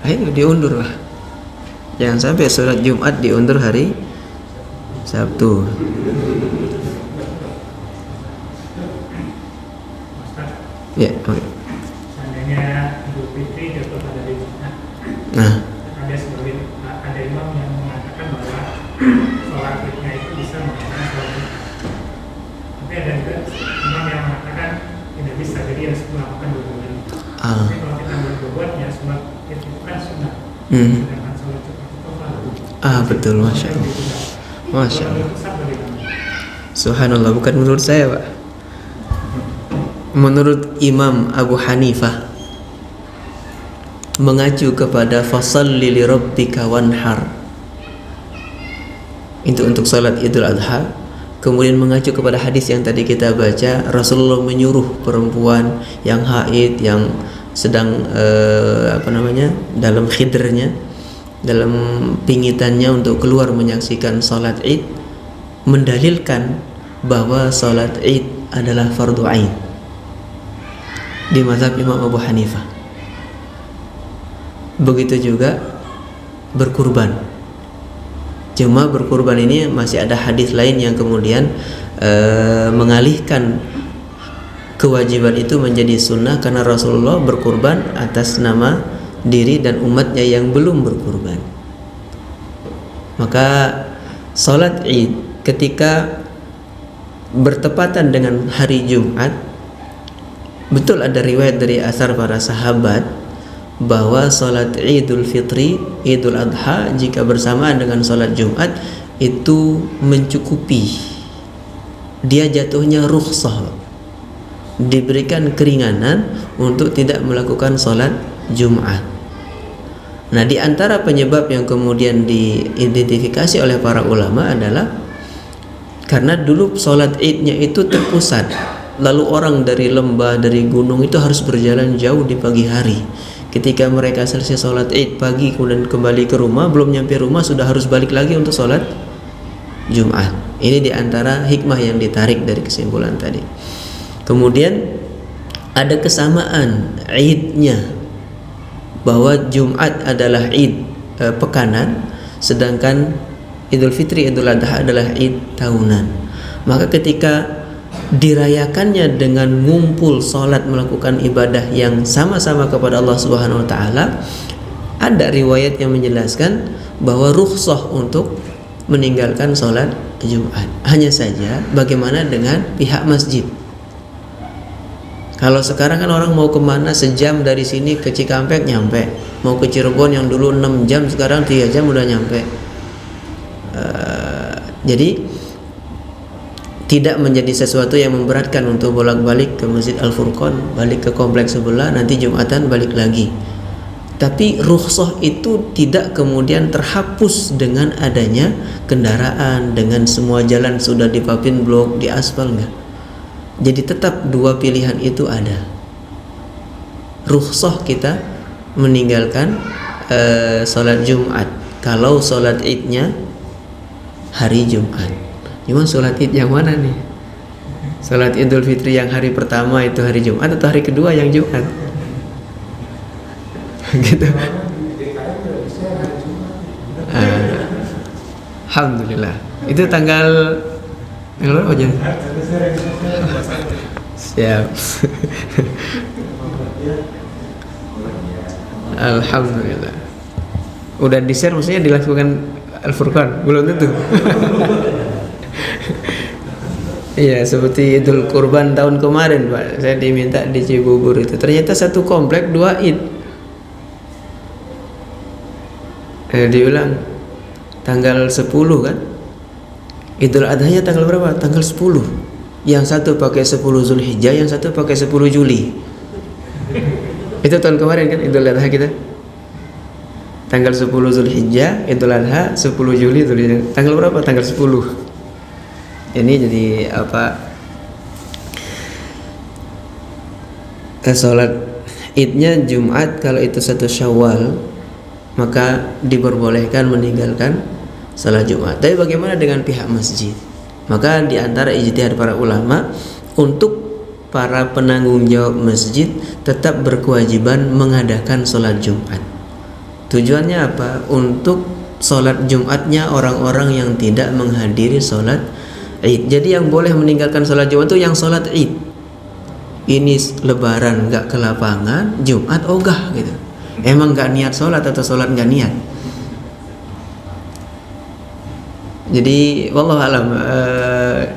Ayo diundur lah. Jangan sampai surat Jumat diundur hari Sabtu. Ya, oke. Seandainya Idul Fitri jatuh pada hari Jumat, Nah, ada imam yang mengatakan bahwa sholat Idnya itu bisa mengatakan sholat Jumat. Tapi ada juga imam yang mengatakan tidak bisa, jadi harus melakukan dua-duanya. Tapi kalau kita berbuat ya sholat Id itu kan sunnah, sedangkan sholat Jumat itu fardu. betul, masya Allah. Masya Allah. Kalau besar bagaimana? Subhanallah, bukan menurut saya, Pak. Menurut Imam Abu Hanifah, mengacu kepada fasalli li rabbika wanhar, itu untuk salat Idul Adha. Kemudian mengacu kepada hadis yang tadi kita baca, Rasulullah menyuruh perempuan yang haid, yang sedang dalam khidrnya, dalam pingitannya untuk keluar menyaksikan salat Id, mendalilkan bahwa salat Id adalah fardu ain di mazhab Imam Abu Hanifah. Begitu juga berkurban. Cuma berkurban ini masih ada hadis lain yang kemudian mengalihkan kewajiban itu menjadi sunnah, karena Rasulullah berkurban atas nama diri dan umatnya yang belum berkurban. Maka salat Id ketika bertepatan dengan hari Jumat, betul ada riwayat dari asar para sahabat bahwa salat Idul Fitri, Idul Adha jika bersamaan dengan salat Jumat itu mencukupi. Dia jatuhnya rukhsah, diberikan keringanan untuk tidak melakukan salat Jumat. Nah, di antara penyebab yang kemudian diidentifikasi oleh para ulama adalah karena dulu salat Idnya itu terpusat. Lalu orang dari lembah, dari gunung itu harus berjalan jauh di pagi hari. Ketika mereka selesai sholat Id pagi kemudian kembali ke rumah, belum nyampe rumah sudah harus balik lagi untuk sholat Jumat. Ini diantara hikmah yang ditarik dari kesimpulan tadi. Kemudian ada kesamaan Idnya, bahwa Jumat adalah Id pekanan, sedangkan Idul Fitri, Idul Adha adalah Id tahunan. Maka ketika dirayakannya dengan ngumpul salat, melakukan ibadah yang sama-sama kepada Allah Subhanahu wa taala, ada riwayat yang menjelaskan bahwa rukhsah untuk meninggalkan salat Jumat. Hanya saja bagaimana dengan pihak masjid? Kalau sekarang kan orang mau kemana, sejam dari sini ke Cikampek nyampe, mau ke Cirebon yang dulu 6 jam sekarang 3 jam udah nyampe. Jadi tidak menjadi sesuatu yang memberatkan untuk bolak-balik ke Masjid Al-Furqan, balik ke kompleks sebelah, nanti Jumatan balik lagi. Tapi rukhsah itu tidak kemudian terhapus dengan adanya kendaraan, dengan semua jalan sudah dipapin blok, di aspal, enggak. Jadi tetap dua pilihan itu ada. Rukhsah kita meninggalkan salat Jumat kalau salat Idnya hari Jumat. Cuma sholat Id yang mana nih? Sholat Idul Fitri yang hari pertama itu hari Jumat atau hari kedua yang Jumat? Gitu. Alhamdulillah. Itu tanggal berapa aja? Siap. Alhamdulillah. Udah di-share, maksudnya dilakukan Al-Furqan? Belum tentu. Iya, seperti Idul Kurban tahun kemarin, Pak. Saya diminta di Cibubur itu. Ternyata satu komplek 2 Id. Diulang tanggal 10 kan? Idul Adhanya tanggal berapa? Tanggal 10. Yang satu pakai 10 Zulhijjah, yang satu pakai 10 Juli. Itu tahun kemarin kan Idul Adha kita? Tanggal 10 Zulhijjah, Idul Adha, 10 Juli Zulhijjah. Tanggal berapa? Tanggal 10. Ini jadi apa? Sholat Idnya Jumat kalau itu 1 Syawal, maka diperbolehkan meninggalkan salat Jumat. Tapi bagaimana dengan pihak masjid? Maka di antara ijtihad para ulama, untuk para penanggung jawab masjid tetap berkewajiban mengadakan salat Jumat. Tujuannya apa? Untuk salat Jumatnya orang-orang yang tidak menghadiri salat Id. Jadi yang boleh meninggalkan salat Jumat itu yang salat Id. Ini lebaran nggak ke lapangan, Jumat ogah gitu. Emang nggak niat salat atau salat nggak niat? Jadi wallahu alam,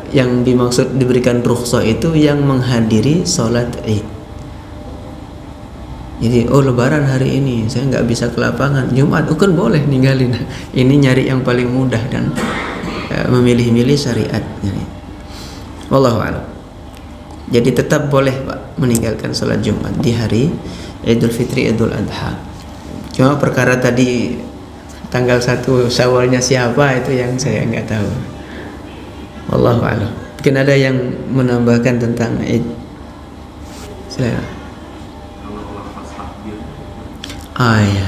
yang dimaksud diberikan rukhsah itu yang menghadiri salat Id. Jadi lebaran hari ini saya nggak bisa ke lapangan, Jumat kan boleh ninggalin. Ini nyari yang paling mudah dan memilih-milih syariat. Wallahu alam. Jadi tetap boleh Pak meninggalkan salat Jumat di hari Idul Fitri, Idul Adha. Cuma perkara tadi tanggal 1 Syawalnya siapa itu yang saya nggak tahu. Wallahu a'lam. Mungkin ada yang menambahkan tentang Id. Silakan. Kalau lafaz takbir. Ya.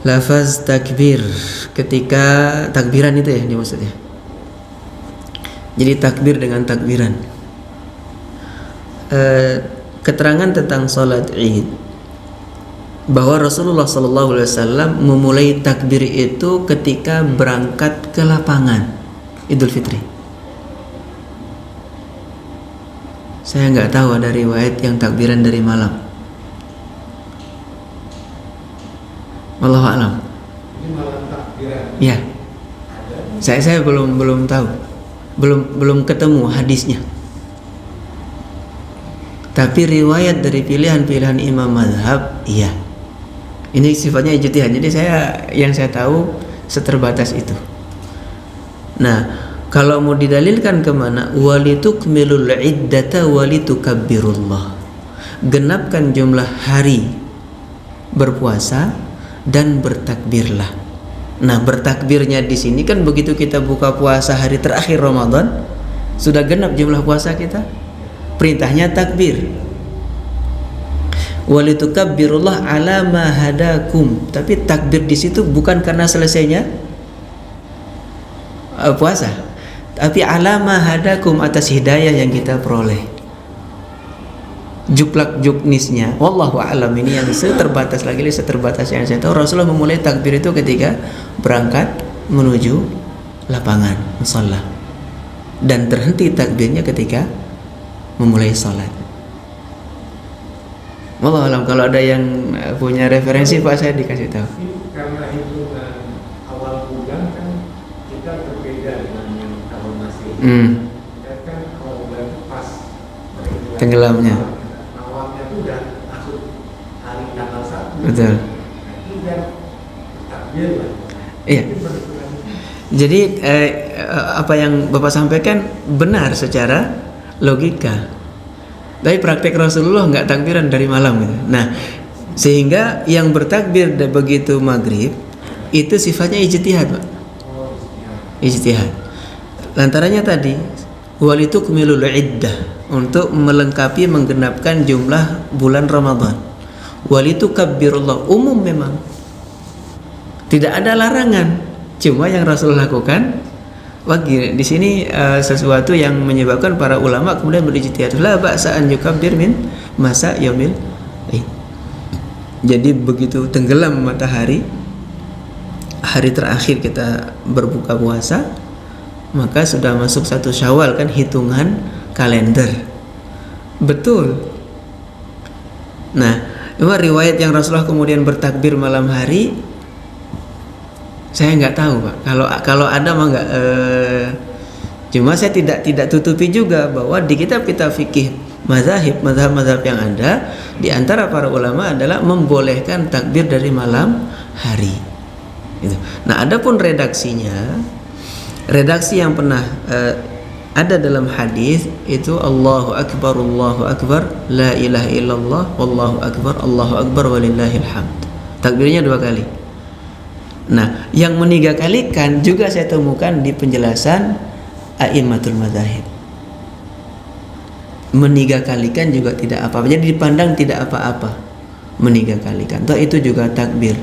Lafaz takbir ketika takbiran itu ya maksudnya. Jadi takbir dengan takbiran. Keterangan tentang salat Id bahwa Rasulullah SAW memulai takbir itu ketika berangkat ke lapangan Idul Fitri. Saya nggak tahu ada riwayat yang takbiran dari malam. Wallahu a'lam. Ini malam takbiran. Ya, saya belum tahu, belum ketemu hadisnya. Tapi riwayat dari pilihan-pilihan imam mazhab, iya. Ini sifatnya ijtihad. Jadi yang saya tahu seterbatas itu. Nah, kalau mau didalilkan kemana? Walitukmilul iddata walitukabbirullah. Genapkan jumlah hari berpuasa dan bertakbirlah. Nah, bertakbirnya di sini kan begitu kita buka puasa hari terakhir Ramadan, sudah genap jumlah puasa kita. Perintahnya takbir. Walitukabbirullah ala ma hadakum. Tapi takbir di situ bukan karena selesainya puasa, tapi ala ma hadakum, atas hidayah yang kita peroleh. Juklak juknisnya wallahu a'lam, ini yang seterbatas yang saya tahu. Rasulullah memulai takbir itu ketika berangkat menuju lapangan musalla, dan terhenti takbirnya ketika memulai salat. Wallahu a'lam. Kalau ada yang punya referensi Pak, saya dikasih tahu. Karena hitungan awal bulan kan kita berbeda dengan yang tahun Masehi. Kita kan awal bulan pas Tenggelamnya. awalnya itu udah masuk hari tanggal 1. Betul. Itu kan takbir lah. Iya. Itu berkurang. Jadi apa yang Bapak sampaikan benar secara logika. Tapi praktek Rasulullah nggak takbiran dari malam gitu. Nah, sehingga yang bertakbir begitu maghrib itu sifatnya ijtihad, Pak. Ijtihad. Lantarannya tadi walitukmilul iddah, untuk melengkapi menggenapkan jumlah bulan Ramadan. Walitukabbirullah, umum memang. Tidak ada larangan. Cuma yang Rasul lakukan di sini sesuatu yang menyebabkan para ulama kemudian berijtihad. La ba'sa an yukabbir min masa yaumil Id. Jadi begitu tenggelam matahari hari terakhir kita berbuka puasa, maka sudah masuk 1 Syawal kan hitungan kalender. Betul. Nah, riwayat yang Rasulullah kemudian bertakbir malam hari, saya nggak tahu Pak. Kalau ada mah nggak. Cuma saya tidak tutupi juga bahwa di kitab-kitab fikih mazhab yang ada di antara para ulama adalah membolehkan takbir dari malam hari. Gitu. Nah, adapun redaksi yang pernah ada dalam hadis itu Allahu akbar, la ilaha illallah, wallahu akbar walillahil hamd. Takbirnya 2 kali. Nah, yang meniga kalikan juga saya temukan di penjelasan a'immatul madzahib. Meniga kalikan juga tidak apa-apa. Jadi dipandang tidak apa-apa. kalikan. Toh itu juga takbir.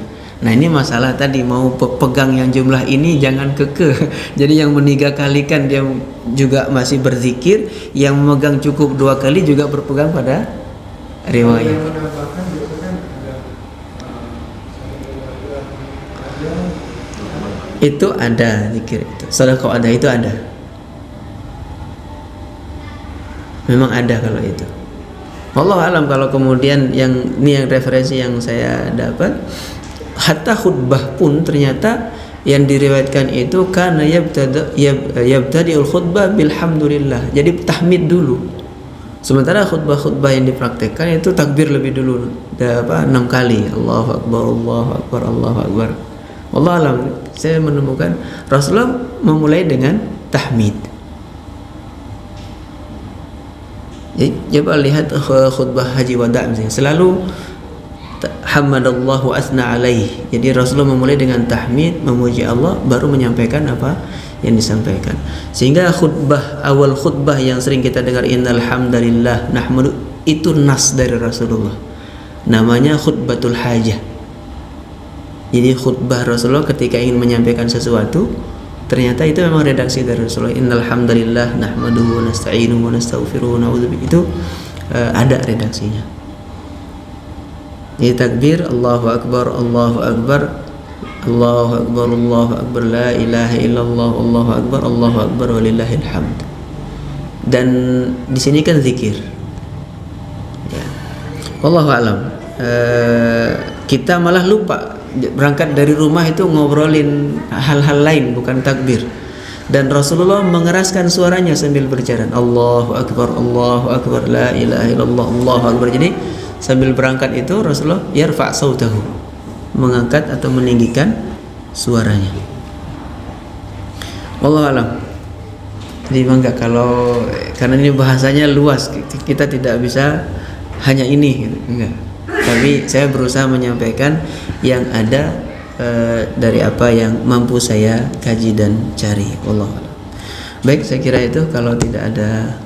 Nah ini masalah tadi mau pegang yang jumlah ini jangan kekeh. Jadi yang 3 kalikan dia juga masih berzikir, yang memegang cukup 2 kali juga berpegang pada riwayat. Yang menambahkan itu kan Itu ada zikir itu. Sedekah ada itu ada. Memang ada kalau itu. Wallahu alam kalau kemudian yang ini yang referensi yang saya dapat, hatta khutbah pun ternyata yang diriwayatkan itu karena yabtadi'ul khutbah bilhamdulillah. Jadi tahmid dulu. Sementara khutbah-khutbah yang dipraktekkan itu takbir lebih dulu. 6 kali. Allahu akbar, Allahu akbar, Allahu akbar. Wallahu alam, saya menemukan Rasulullah memulai dengan tahmid. Coba lihat khutbah haji wada misalnya, selalu hamadallahu asna alaih. Jadi Rasulullah memulai dengan tahmid, memuji Allah, baru menyampaikan apa yang disampaikan. Sehingga awal khutbah yang sering kita dengar innal hamdalillah nahmadu, itu nas dari Rasulullah. Namanya khutbatul hajah. Jadi khutbah Rasulullah ketika ingin menyampaikan sesuatu, ternyata itu memang redaksi dari Rasulullah. Innal hamdalillah nahmaduhu wa nasta'inuhu wa nastaghfiruhu wa na'udzubihi. Itu ada redaksinya. Jadi takbir Allahu akbar, Allahu akbar, Allahu akbar, Allahu akbar, la ilaha illallah, Allahu akbar, Allahu akbar walillahil hamd. Dan di sini kan zikir. Ya. Wallahu alam. Kita malah lupa berangkat dari rumah itu ngobrolin hal-hal lain bukan takbir. Dan Rasulullah mengeraskan suaranya sambil berjalan. Allahu akbar, la ilaha illallah, Allahu akbar. Jadi sambil berangkat itu Rasulullah yarfa' sautahu, mengangkat atau meninggikan suaranya. Wallahu alam. Jadi bangga kalau karena ini bahasanya luas, kita tidak bisa hanya ini, enggak. Tapi saya berusaha menyampaikan yang ada dari apa yang mampu saya kaji dan cari. Wallahu a'lam. Baik, saya kira itu. Kalau tidak ada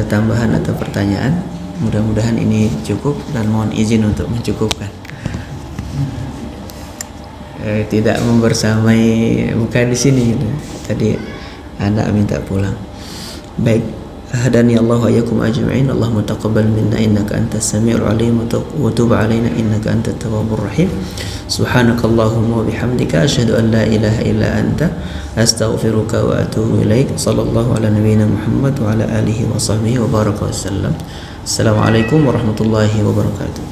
tambahan atau pertanyaan, mudah-mudahan ini cukup dan mohon izin untuk mencukupkan. Tidak membersamai, bukan di sini gitu. Tadi anak minta pulang. Baik. هداني الله وإياكم أجمعين. اللهم تقبل منا إنك أنت السميع العليم وتب علينا إنك أنت التواب الرحيم. سبحانك اللهم وبحمدك أشهد أن لا إله إلا أنت أستغفرك وأتوب إليك. صلى الله على نبينا محمد وعلى آله وصحبه وبارك وسلم. السلام عليكم ورحمة الله وبركاته.